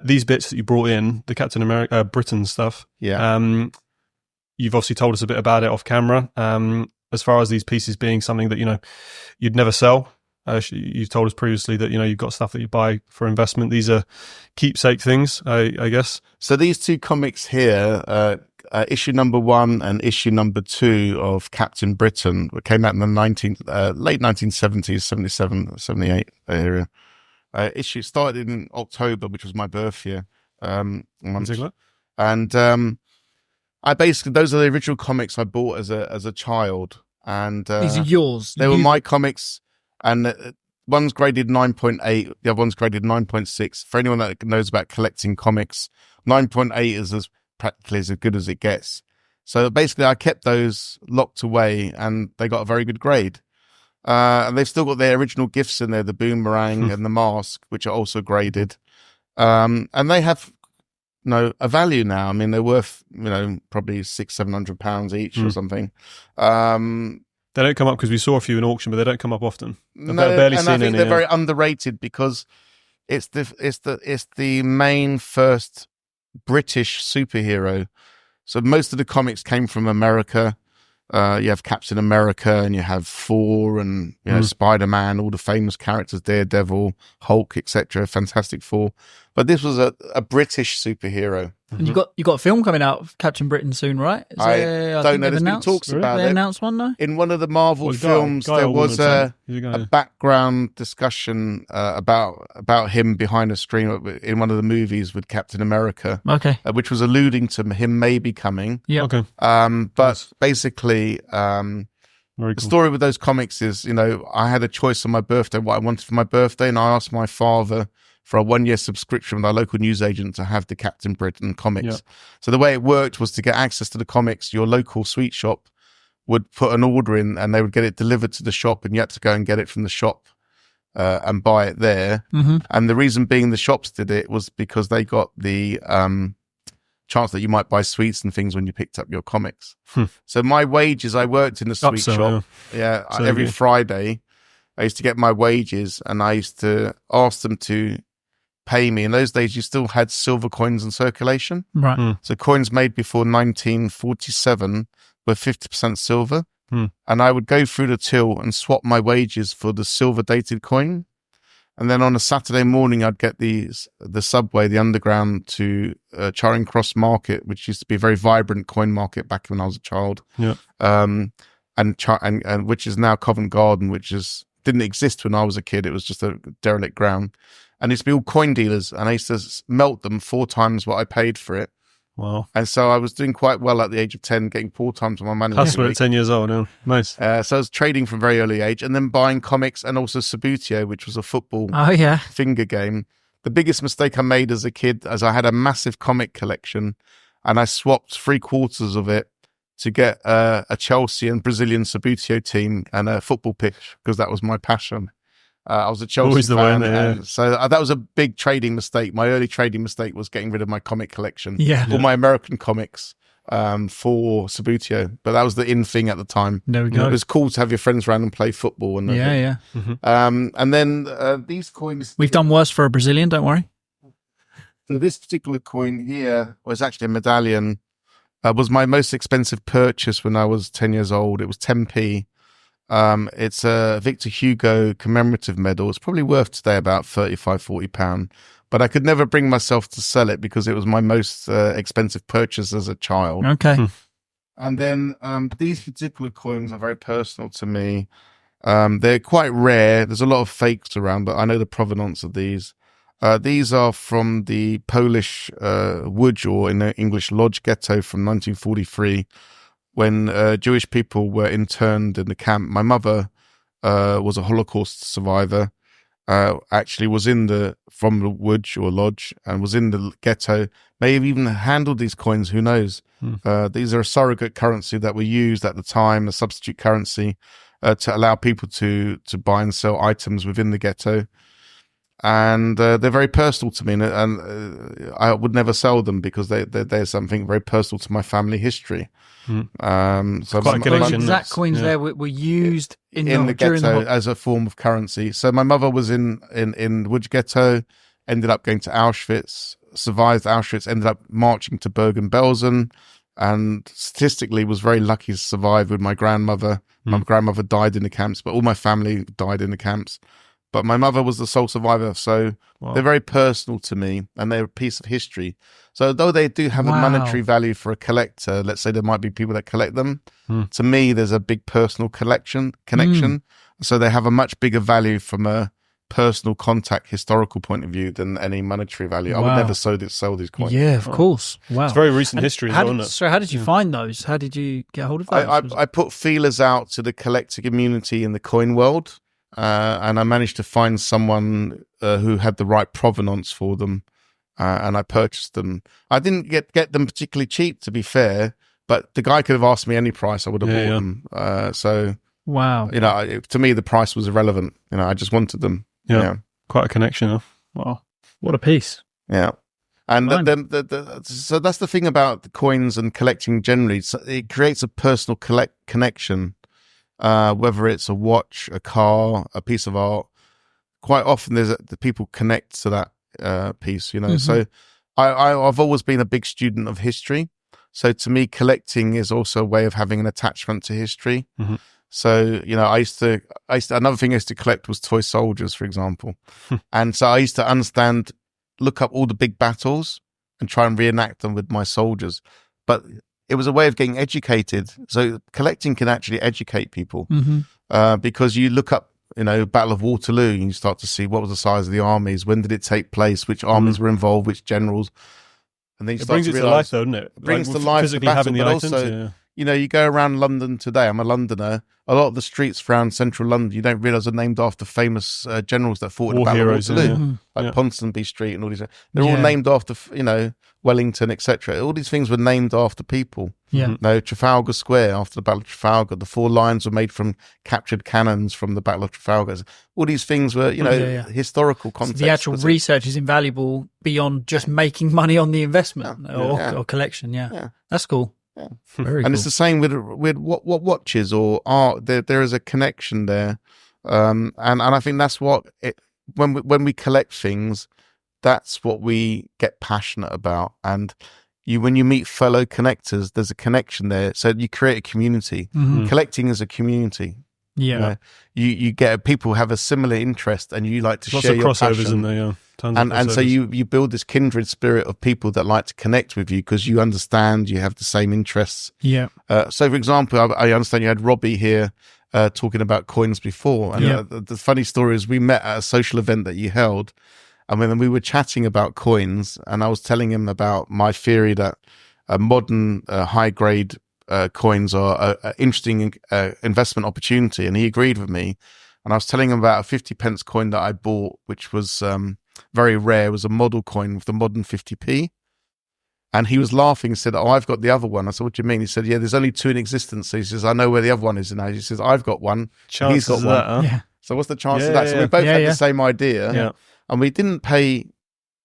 these bits that you brought in, the Captain America, Britain stuff. You've obviously told us a bit about it off camera. As far as these pieces being something that you'd never sell. You've told us previously that you've got stuff that you buy for investment. These are keepsake things, I guess. So these 2 comics here, issue number 1 and issue number 2 of Captain Britain, came out in the late 1970s, 77, 78 area. Issue started in October, which was my birth year. And I basically, those are the original comics I bought as a child, and these are yours. They were my comics. And one's graded 9.8, the other one's graded 9.6. For anyone that knows about collecting comics, 9.8 is as practically as good as it gets. So basically, I kept those locked away, and they got a very good grade. And they've still got their original gifts in there, the boomerang and the mask, which are also graded. And they have a value now. I mean, they're worth probably £600-700 each or something. They don't come up because we saw a few in auction, but they don't come up often. I've barely seen any. I think they're very underrated because it's the main first British superhero. So most of the comics came from America. You have Captain America, and you have Thor, and Spider-Man, all the famous characters, Daredevil, Hulk, etc. Fantastic Four. But this was a British superhero. And you got a film coming out of Captain Britain soon, right? I don't know. There's been talks about it. They announced one, though? In one of the Marvel films, there was a background discussion about him behind a screen in one of the movies with Captain America. Okay. Which was alluding to him maybe coming. Yeah. Okay. But basically, the story with those comics is, I had a choice on my birthday, what I wanted for my birthday, and I asked my father for a 1-year subscription with our local newsagent to have the Captain Britain comics. Yeah. So the way it worked was to get access to the comics, your local sweet shop would put an order in and they would get it delivered to the shop, and you had to go and get it from the shop and buy it there. Mm-hmm. And the reason being the shops did it was because they got the chance that you might buy sweets and things when you picked up your comics. So my wages, I worked in the sweet shop. Yeah, so every Friday I used to get my wages, and I used to ask them to pay me. In those days, you still had silver coins in circulation. Right. So coins made before 1947 were 50% silver. And I would go through the till and swap my wages for the silver dated coin. And then on a Saturday morning, I'd get the subway, the underground, to Charing Cross Market, which used to be a very vibrant coin market back when I was a child. Yeah. And which is now Covent Garden, which didn't exist when I was a kid. It was just a derelict ground. And it used to be all coin dealers, and I used to melt them 4 times what I paid for it. Wow. And so I was doing quite well at the age of 10, getting 4 times my money. Hustler at 10 years old, yeah. Nice. So I was trading from a very early age, and then buying comics, and also Subutio, which was a football finger game. The biggest mistake I made as a kid, as I had a massive comic collection, and I swapped 3/4 of it to get a Chelsea and Brazilian Subutio team and a football pitch, because that was my passion. I was a Chelsea fan, so that was a big trading mistake. My early trading mistake was getting rid of my comic collection, all my American comics for Subutio. But that was the in thing at the time. There we go. It was cool to have your friends around and play football. And and then these coins. We've done worse for a Brazilian, don't worry. So this particular coin here was actually a medallion. Was my most expensive purchase when I was 10 years old. It was 10p. It's a Victor Hugo commemorative medal. It's probably worth today about £35-40, but I could never bring myself to sell it because it was my most expensive purchase as a child. Okay. And then these particular coins are very personal to me. They're quite rare. There's a lot of fakes around, but I know the provenance of these. These are from the Polish Łódź, or in the English Lodge ghetto, from 1943. When Jewish people were interned in the camp. My mother was a Holocaust survivor, actually was from the Łódź or Lodge, and was in the ghetto, may have even handled these coins, who knows. These are a surrogate currency that were used at the time, a substitute currency, to allow people to buy and sell items within the ghetto. And they're very personal to me, and I would never sell them because they're something very personal to my family history. So quite a collection. Those exact coins there were used in the ghetto as a form of currency. So my mother was in Łódź ghetto, ended up going to Auschwitz, survived Auschwitz, ended up marching to Bergen-Belsen, and statistically was very lucky to survive with my grandmother. My grandmother died in the camps, but all my family died in the camps. But my mother was the sole survivor, so they're very personal to me, and they're a piece of history. So though they do have a monetary value for a collector, let's say there might be people that collect them, to me there's a big personal connection. So they have a much bigger value from a personal contact historical point of view than any monetary value. I would never sell these coins. Yeah, of course. Wow. It's very recent history as well, isn't it? So how did you find those? How did you get hold of those? I put feelers out to the collector community in the coin world. and I managed to find someone who had the right provenance for them, and I purchased them. I didn't get them particularly cheap, to be fair, but the guy could have asked me any price, I would have bought them. So wow, to me the price was irrelevant. I just wanted them. Yeah. Quite a connection. Huh? Wow, what a piece. Yeah. And so that's the thing about the coins and collecting generally. So it creates a personal connection, whether it's a watch, a car, a piece of art. Quite often the people connect to that piece, So I've always been a big student of history. So to me, collecting is also a way of having an attachment to history. Mm-hmm. So, I used to another thing I used to collect was toy soldiers, for example. And so I used to look up all the big battles and try and reenact them with my soldiers. But it was a way of getting educated. So collecting can actually educate people, because you look up, Battle of Waterloo, and you start to see what was the size of the armies, when did it take place, which armies were involved, which generals. And then you start brings to it to life, though, doesn't it? It brings to life the battle, having the but items, also, you go around London today. I'm a Londoner. A lot of the streets around central London, you don't realise are named after famous generals that fought in the Battle of Waterloo, like Ponsonby Street and all these. They're all named after, Wellington, etc. All these things were named after people. Yeah. Trafalgar Square after the Battle of Trafalgar. The 4 lines were made from captured cannons from the Battle of Trafalgar. All these things were, historical context. So the actual research is invaluable beyond just making money on the investment or collection. Yeah. That's cool. Yeah. Very and cool. It's the same with what watches or art. There is a connection there, and I think that's what when we collect things, that's what we get passionate about. And when you meet fellow connectors, there's a connection there. So you create a community. Collecting is a community. Yeah, you get people who have a similar interest, and you like to lots share of your crossovers passion. in there. And so you build this kindred spirit of people that like to connect with you because you understand, you have the same interests. Yeah. So, for example, I understand you had Robbie here talking about coins before. And the funny story is we met at a social event that you held. And when we were chatting about coins, and I was telling him about my theory that modern high-grade coins are an interesting investment opportunity. And he agreed with me. And I was telling him about a 50 pence coin that I bought, which was very rare. It was a model coin with the modern 50p. And he was laughing and said, "Oh, I've got the other one." I said, "What do you mean?" He said, "Yeah, there's only 2 in existence." So he says, "I know where the other one is now." He says, "I've got one. He's got one." That, huh? Yeah. So what's the chance of that? So we both had the same idea. Yeah. And we didn't pay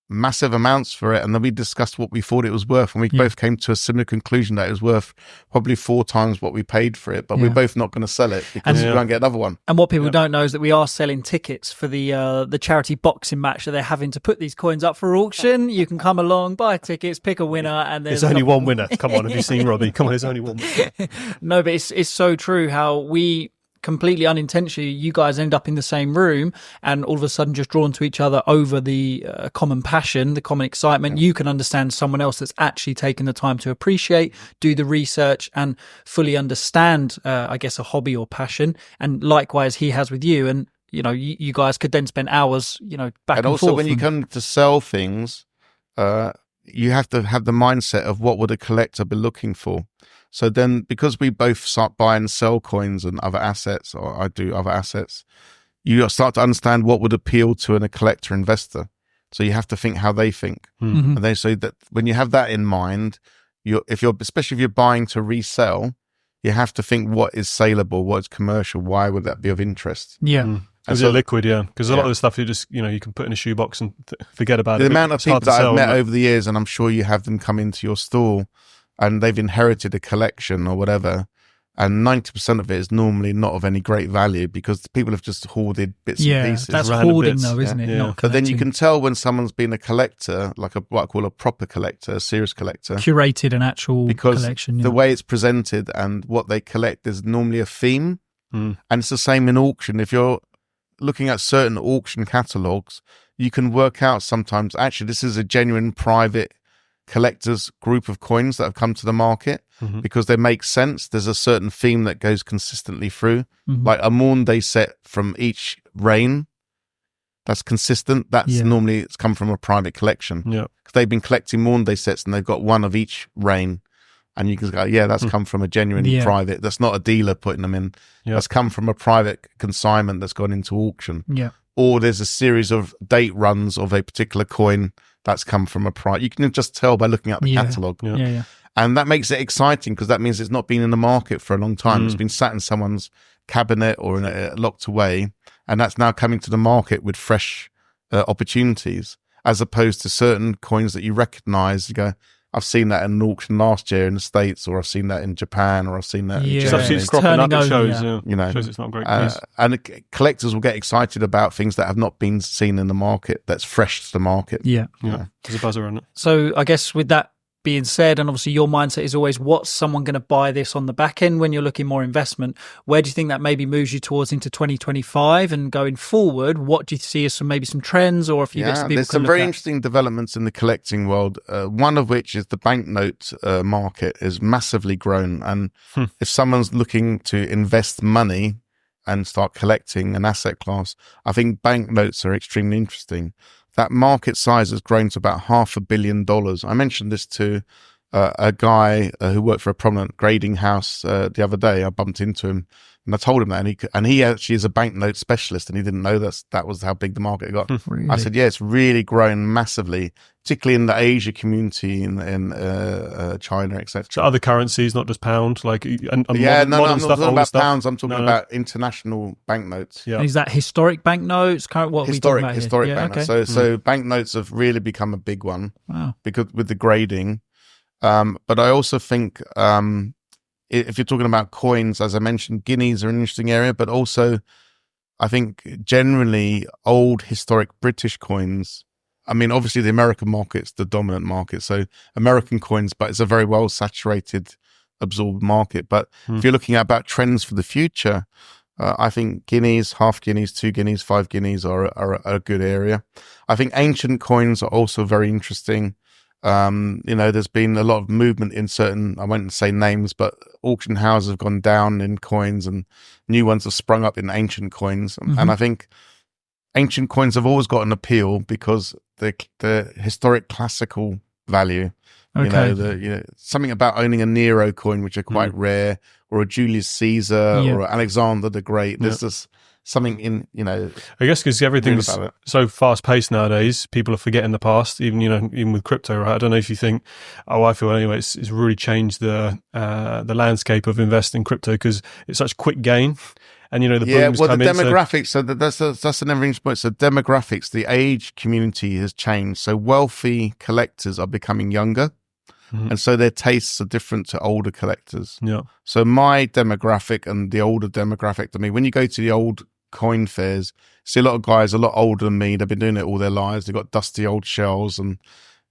massive amounts for it. And then we discussed what we thought it was worth. And we both came to a similar conclusion that it was worth probably 4 times what we paid for it. But we're both not going to sell it because we won't get another one. And what people don't know is that we are selling tickets for the charity boxing match that they're having to put these coins up for auction. You can come along, buy tickets, pick a winner. And there's only one winner. Come on, have you seen Robbie? Come on, there's only one winner. No, but it's so true how we completely unintentionally, you guys end up in the same room and all of a sudden just drawn to each other over the common passion, the common excitement. You can understand someone else that's actually taken the time to appreciate, do the research and fully understand, I guess, a hobby or passion. And likewise, he has with you. And, you guys could then spend hours, back and forth. And also when you come to sell things, you have to have the mindset of what would a collector be looking for. So then, because we both start buy and sell coins and other assets, or I do other assets, you start to understand what would appeal to a collector investor. So you have to think how they think. And they say that when you have that in mind, especially if you're buying to resell, you have to think what is saleable, what is commercial, why would that be of interest? Yeah. Is it liquid? Yeah, because a lot of the stuff you just you can put in a shoebox and forget about it. The amount of people that I've met over the years, and I'm sure you have them come into your store, and they've inherited a collection or whatever, and 90% of it is normally not of any great value because people have just hoarded bits and pieces. That's hoarding though, isn't it? Not but then you can tell when someone's been a collector, like what I call a proper collector, a serious collector. Curated an actual collection. The way it's presented and what they collect is normally a theme. And it's the same in auction. If you're looking at certain auction catalogues, you can work out sometimes, actually, this is a genuine private collectors group of coins that have come to the market because they make sense. There's a certain theme that goes consistently through, like a Maundy set from each reign. That's consistent. That's normally it's come from a private collection. Yeah, because they've been collecting Maundy sets and they've got one of each reign. and you can go, yeah, that's come from a genuine private. That's not a dealer putting them in. That's come from a private consignment that's gone into auction. Yeah. Or there's a series of date runs of a particular coin that's come from a private. You can just tell by looking at the catalogue. Yeah. And that makes it exciting because that means it's not been in the market for a long time. It's been sat in someone's cabinet or locked away, and that's now coming to the market with fresh opportunities, as opposed to certain coins that you recognise. You go, I've seen that in an auction last year in the States, or I've seen that in Japan, or I've seen that in Germany. It's cropping up. It shows, shows it's not great. And collectors will get excited about things that have not been seen in the market, that's fresh to the market. Yeah. There's a buzzer on it. So I guess with that being said, and obviously your mindset is always, what's someone going to buy this on the back end when you're looking more investment? Where do you think that maybe moves you towards into 2025 and going forward? What do you see as some trends or a few bits that people there's some very interesting developments in the collecting world. One of which is the banknote market is massively grown, and if someone's looking to invest money and start collecting an asset class, I think banknotes are extremely interesting. That market size has grown to about $500 million. I mentioned this to a guy who worked for a prominent grading house the other day. I bumped into him and I told him that, and he actually is a banknote specialist, and he didn't know that was how big the market got. Really? I said, yeah, it's really grown massively, particularly in the Asia community, in China, etc. So other currencies, not just pound, like I'm not talking about pounds. I'm talking about international banknotes. Yeah. Is that historic banknotes? What historic banknotes. Okay. So banknotes have really become a big one. Wow. Because with the grading. But I also think if you're talking about coins, as I mentioned, guineas are an interesting area, but also I think generally old historic British coins. I mean, obviously the American market's the dominant market, so American coins, but it's a very well saturated, absorbed market. But if you're looking at about trends for the future, I think guineas, half guineas, 2 guineas, 5 guineas are a good area. I think ancient coins are also very interesting. There's been a lot of movement in certain, I won't say names, but auction houses have gone down in coins and new ones have sprung up in ancient coins. And I think ancient coins have always got an appeal because the historic classical value, something about owning a Nero coin, which are quite rare, or a Julius Caesar or Alexander the Great. There's just something in, I guess because everything's so fast paced nowadays, people are forgetting the past, even with crypto, right? I don't know if you think, I feel anyway, it's really changed the landscape of investing in crypto because it's such quick gain. And, the booms come the in, demographics, so that's an interesting point. So demographics, the age community has changed. So wealthy collectors are becoming younger. And so their tastes are different to older collectors. Yeah. So my demographic and the older demographic, when you go to the old coin fairs, see a lot of guys a lot older than me. They've been doing it all their lives. They've got dusty old shells and,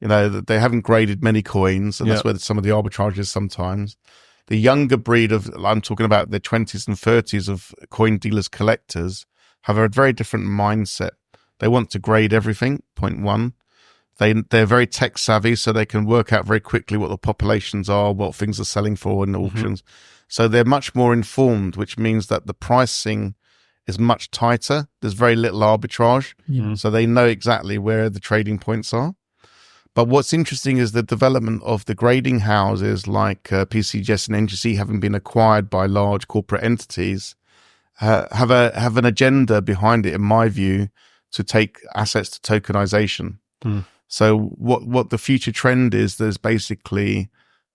they haven't graded many coins. And that's where some of the arbitrage is sometimes. The younger breed I'm talking about the 20s and 30s of coin dealers, collectors, have a very different mindset. They want to grade everything, point one. They're very tech savvy, so they can work out very quickly what the populations are, what things are selling for in the auctions. So they're much more informed, which means that the pricing is much tighter. There's very little arbitrage. So they know exactly where the trading points are. But what's interesting is the development of the grading houses like PCGS and NGC, having been acquired by large corporate entities, have an agenda behind it, in my view, to take assets to tokenization. So what the future trend is, there's basically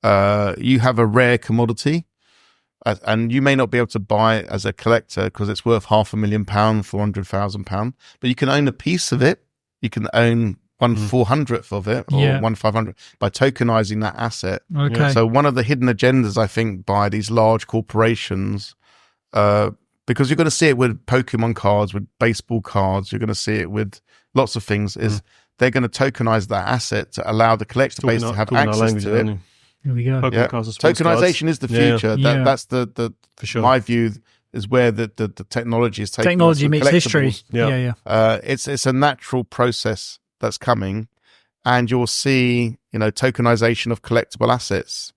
you have a rare commodity, and you may not be able to buy it as a collector because it's worth £500,000, £400,000, but you can own a piece of it. You can own 1/400th of it, or 1/500th, by tokenizing that asset. Okay. So one of the hidden agendas, I think, by these large corporations, because you're going to see it with Pokemon cards, with baseball cards, you're going to see it with lots of things, is they're going to tokenize that asset to allow the collector base to have access to it. Here we go. Tokenization is the future. That's the for sure. My view is where the technology is taking. Technology meets history. It's a natural process that's coming, and you'll see tokenization of collectible assets,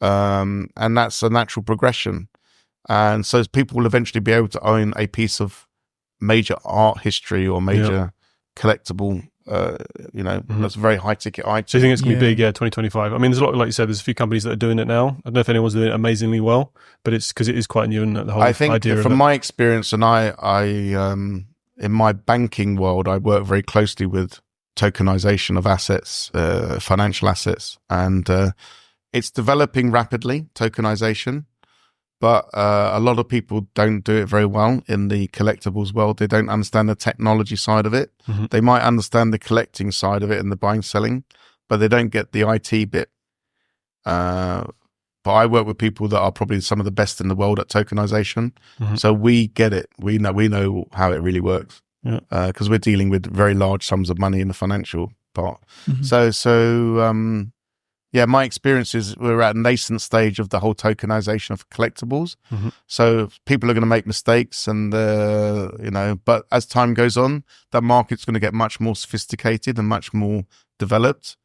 and that's a natural progression. And so people will eventually be able to own a piece of major art history or major collectible that's a very high ticket item. So you think it's going to be big, 2025? I mean, there's a lot, like you said, there's a few companies that are doing it now. I don't know if anyone's doing it amazingly well, but it's because it is quite new, and the whole idea of it. I think from my experience, and I in my banking world, I work very closely with tokenization of assets, financial assets, and it's developing rapidly, tokenization. But a lot of people don't do it very well in the collectibles world. They don't understand the technology side of it. Mm-hmm. They might understand the collecting side of it and the buying, selling, but they don't get the IT bit. But I work with people that are probably some of the best in the world at tokenization. Mm-hmm. So we get it. We know how it really works. Because we're dealing with very large sums of money in the financial part. Mm-hmm. Yeah, my experience is we're at a nascent stage of the whole tokenization of collectibles. Mm-hmm. So people are going to make mistakes, and but as time goes on, that market's going to get much more sophisticated and much more developed,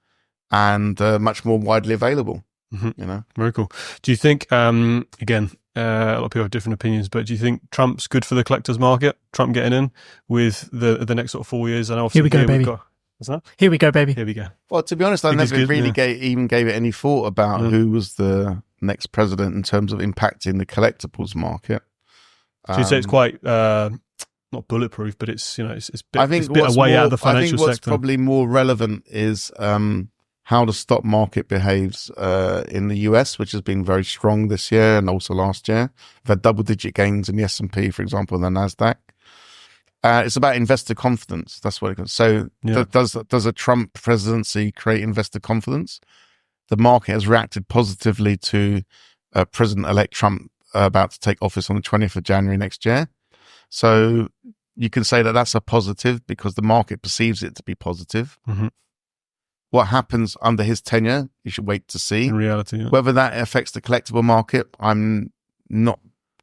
and much more widely available. Mm-hmm. Very cool. Do you think? Again, a lot of people have different opinions, but do you think Trump's good for the collectors market? Trump getting in with the next sort of 4 years, and here we go, baby. What's that? Here we go, baby. Here we go. Well, to be honest, I never really even gave it any thought about who was the next president in terms of impacting the collectibles market. So you'd say it's quite not bulletproof, but it's it's a bit away out of the financial sector. I think what's probably more relevant is how the stock market behaves in the US, which has been very strong this year and also last year. We've had double-digit gains in the S&P, for example, and the NASDAQ. It's about investor confidence. That's what it is. So does a Trump presidency create investor confidence? The market has reacted positively to President-elect Trump about to take office on the 20th of January next year. So you can say that that's a positive because the market perceives it to be positive. Mm-hmm. What happens under his tenure, you should wait to see. In reality, whether that affects the collectible market, I'm not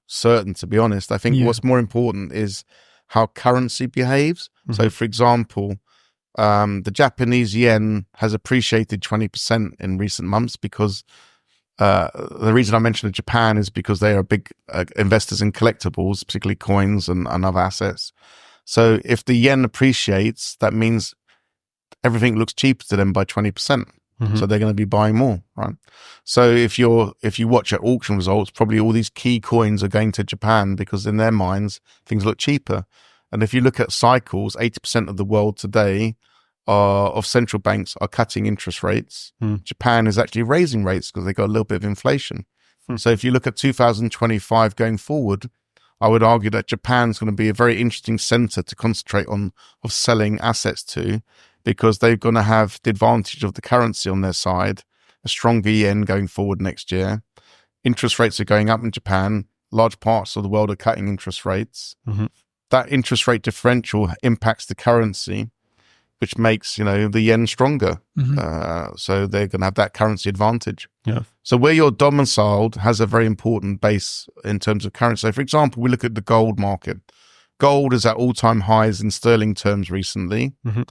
certain, to be honest. I think what's more important is how currency behaves. Mm-hmm. So, for example, the Japanese yen has appreciated 20% in recent months because the reason I mentioned Japan is because they are big investors in collectibles, particularly coins and other assets. So if the yen appreciates, that means everything looks cheaper to them by 20%. Mm-hmm. So they're going to be buying more, right? So if you watch at auction results, probably all these key coins are going to Japan because in their minds, things look cheaper. And if you look at cycles, 80% of the world today of central banks are cutting interest rates. Mm. Japan is actually raising rates because they got a little bit of inflation. Mm. So if you look at 2025 going forward, I would argue that Japan's going to be a very interesting center to concentrate on of selling assets to, because they're going to have the advantage of the currency on their side, a stronger yen going forward next year. Interest rates are going up in Japan. Large parts of the world are cutting interest rates. Mm-hmm. That interest rate differential impacts the currency, which makes, the yen stronger. Mm-hmm. So they're going to have that currency advantage. Yeah. So where you're domiciled has a very important base in terms of currency. So for example, we look at the gold market. Gold is at all-time highs in sterling terms recently. Mm-hmm.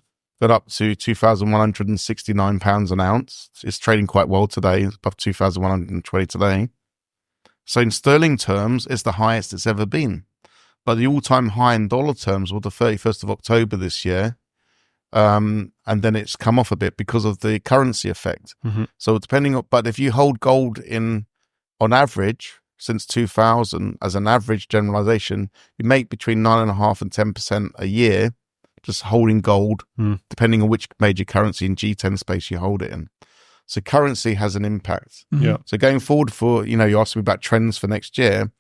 Got up to £2,169 an ounce. It's trading quite well today, above 2,120 today. So in sterling terms, it's the highest it's ever been. But the all-time high in dollar terms was the 31st of October this year. And then it's come off a bit because of the currency effect. Mm-hmm. So but if you hold gold on average since 2000, as an average generalization, you make between 9.5% and 10% a year just holding gold, depending on which major currency in G10 space you hold it in. So currency has an impact. Mm-hmm. Yeah. So going forward you asked me about trends for next year.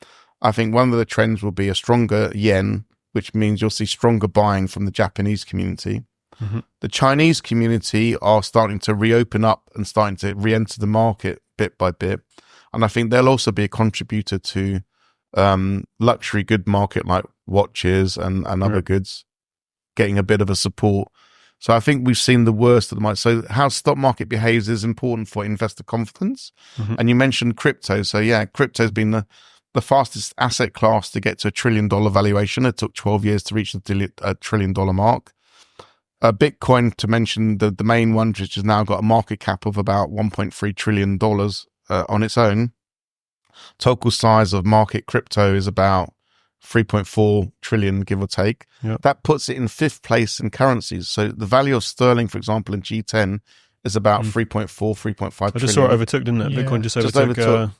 I think one of the trends will be a stronger yen, which means you'll see stronger buying from the Japanese community. Mm-hmm. The Chinese community are starting to reopen up and starting to re-enter the market bit by bit. And I think they'll also be a contributor to luxury good market like watches and other goods getting a bit of a support. So I think we've seen the worst of the market. So how stock market behaves is important for investor confidence. Mm-hmm. And you mentioned crypto. So crypto's been the fastest asset class to get to $1 trillion valuation. It took 12 years to reach the $1 trillion mark. Bitcoin, to mention the main one, which has now got a market cap of about $1.3 trillion on its own. Total size of market crypto is about 3.4 trillion, give or take. Yep. That puts it in 5th place in currencies. So the value of sterling, for example, in G10 is about 3.4, 3.5 trillion. I just saw it overtook, didn't it? Yeah. Bitcoin just overtook.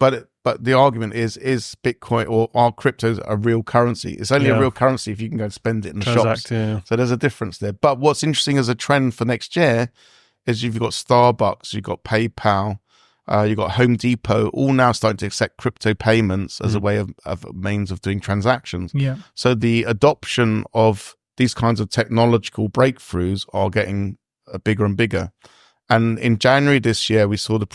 But the argument is Bitcoin or are cryptos a real currency? It's only a real currency if you can go and spend it in the shops. Yeah. So there's a difference there. But what's interesting as a trend for next year is you've got Starbucks, you've got PayPal, you've got Home Depot, all now starting to accept crypto payments as a way of means of doing transactions. Yeah. So the adoption of these kinds of technological breakthroughs are getting bigger and bigger. And in January this year, we saw the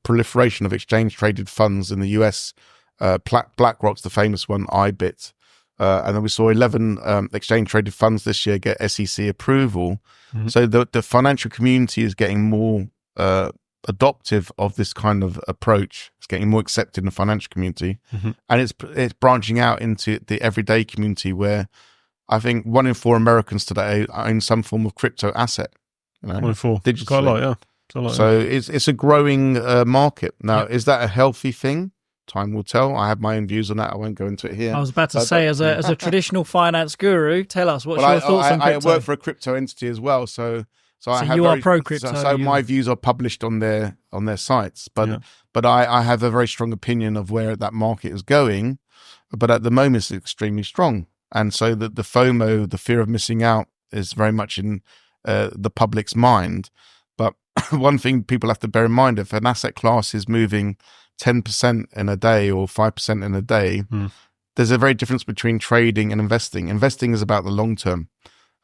proliferation of exchange-traded funds in the US. BlackRock's the famous one, IBIT. And then we saw 11 exchange-traded funds this year get SEC approval. So the financial community is getting more adoptive of this kind of approach. It's getting more accepted in the financial community. And it's branching out into the everyday community where I think 1 in 4 Americans today own some form of crypto asset. 1 in 4. Digitally. Quite a lot, yeah. So it's a growing market. Now, is that a healthy thing? Time will tell. I have my own views on that. I won't go into it here. I was about to say, as a traditional finance guru, tell us what's your thoughts on crypto. I work for a crypto entity as well, so I have you are pro crypto. So my views are published on their sites, but I have a very strong opinion of where that market is going. But at the moment, it's extremely strong, and so the FOMO, the fear of missing out, is very much in the public's mind. But one thing people have to bear in mind, if an asset class is moving 10% in a day or 5% in a day, there's a very difference between trading and investing. Investing is about the long term,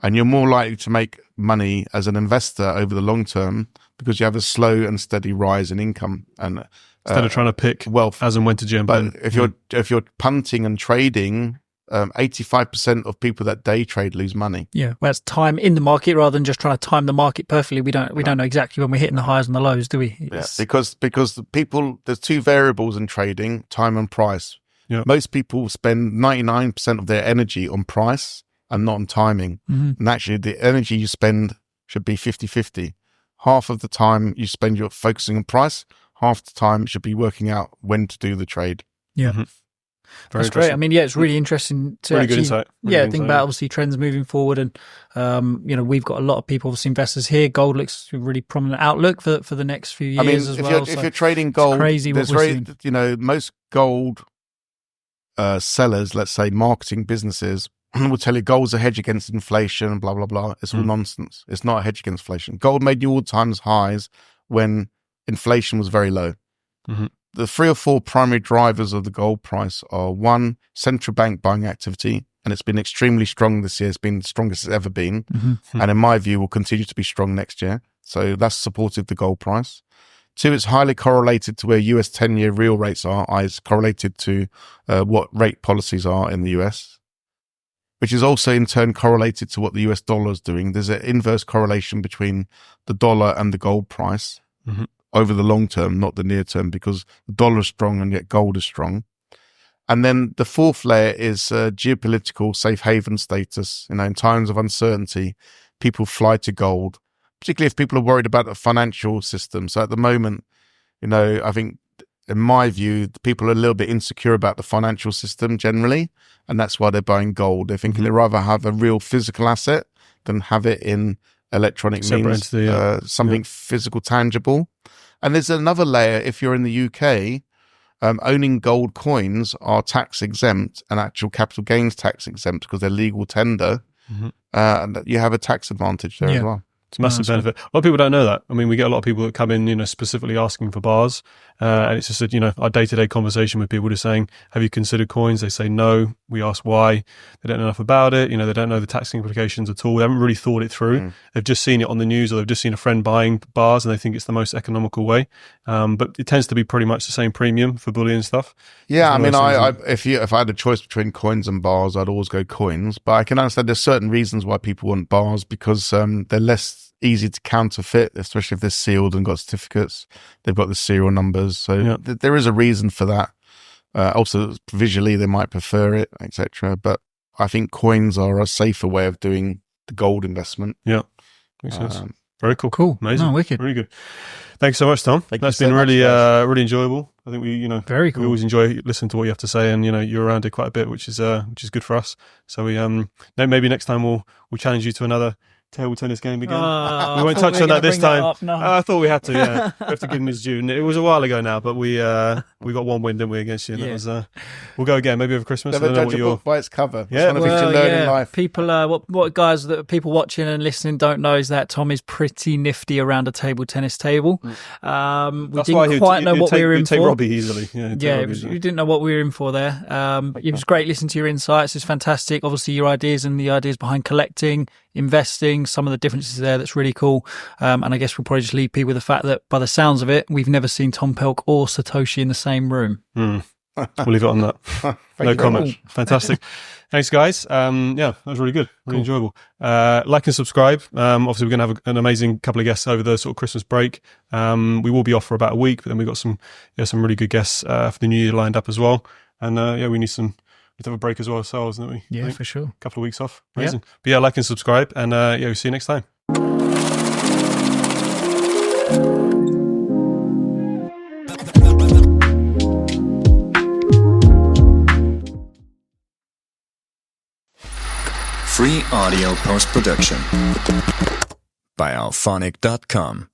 and you're more likely to make money as an investor over the long term because you have a slow and steady rise in income. And instead of trying to pick wealth as and when to jump in. But if you're punting and trading, 85% of people that day trade lose money. Yeah, well, it's time in the market rather than just trying to time the market perfectly. We don't know exactly when we're hitting the highs and the lows, do we? Because the people, there's 2 variables in trading: time and price. Yeah. Most people spend 99% of their energy on price and not on timing. And actually, the energy you spend should be 50-50. Half of the time you spend you're focusing on price. Half the time should be working out when to do the trade. Yeah. That's great. I mean, it's really interesting to really good insight. Think about obviously trends moving forward, and we've got a lot of people, obviously investors here. Gold looks a really prominent outlook for the next few years as well. If you're trading gold, crazy what we're seeing. Most gold sellers, let's say marketing businesses, will tell you gold's a hedge against inflation, blah blah blah. It's all nonsense. It's not a hedge against inflation. Gold made new all-time highs when inflation was very low. The 3 or 4 primary drivers of the gold price are: 1, central bank buying activity, and it's been extremely strong this year. It's been the strongest it's ever been, and in my view will continue to be strong next year. So that's supported the gold price. 2, it's highly correlated to where US 10-year real rates are. It's correlated to what rate policies are in the US, which is also in turn correlated to what the US dollar is doing. There's an inverse correlation between the dollar and the gold price. Over the long term, not the near term, because the dollar is strong and yet gold is strong. And then the 4th layer is geopolitical safe haven status. In times of uncertainty, people fly to gold, particularly if people are worried about the financial system. So at the moment, I think in my view, people are a little bit insecure about the financial system generally, and that's why they're buying gold. They're thinking they'd rather have a real physical asset than have it in electronic means, something physical, tangible. And there's another layer. If you're in the UK, owning gold coins are tax exempt and actual capital gains tax exempt because they're legal tender, and you have a tax advantage there as well. It's a massive benefit. A lot of people don't know that. I mean, we get a lot of people that come in, specifically asking for bars. And it's just our day-to-day conversation with people just saying, have you considered coins? They say no. We ask why. They don't know enough about it. They don't know the tax implications at all. They haven't really thought it through. They've just seen it on the news, or they've just seen a friend buying bars and they think it's the most economical way. But it tends to be pretty much the same premium for bullion stuff. Yeah, I mean, if I had a choice between coins and bars, I'd always go coins. But I can understand there's certain reasons why people want bars, because they're less easy to counterfeit, especially if they're sealed and got certificates. They've got the serial numbers. So there is a reason for that. Also, visually, they might prefer it, etc. But I think coins are a safer way of doing the gold investment. Yeah, makes sense. Very cool. Cool. Amazing. No, wicked. Really good. Thanks so much, Tom. That's been really, really enjoyable. I think very cool. We always enjoy listening to what you have to say, and you're around it quite a bit, which is good for us. So we maybe next time we'll challenge you to another table tennis game again. We won't touch on that this time. No. I thought we had to. Yeah, we have to give him his due. It was a while ago now, but we got one win, didn't we, against you? That was. We'll go again, maybe over Christmas. Never judge a book by its cover. Yeah, one of the things you learn in life. People, what guys that people watching and listening don't know is that Tom is pretty nifty around a table tennis table. We didn't quite know what we were in for. Take Robbie easily. You didn't know what we were in for there. But it was great listening to your insights. It's fantastic. Obviously, your ideas and the ideas behind collecting, investing, some of the differences there. That's really cool. And I guess we'll probably just leave people with the fact that by the sounds of it, we've never seen Tom Pelc or Satoshi in the same room. We'll leave it on that. No comment. Fantastic. Thanks, guys. That was really good. Really enjoyable. Like and subscribe. Obviously, we're going to have an amazing couple of guests over the sort of Christmas break. We will be off for about a week, but then we've got some really good guests for the new year lined up as well. And we need to have a break as well ourselves, don't we? Yeah, for sure. A couple of weeks off. Amazing. But like and subscribe, and we'll see you next time. Free audio post-production by alphonic.com.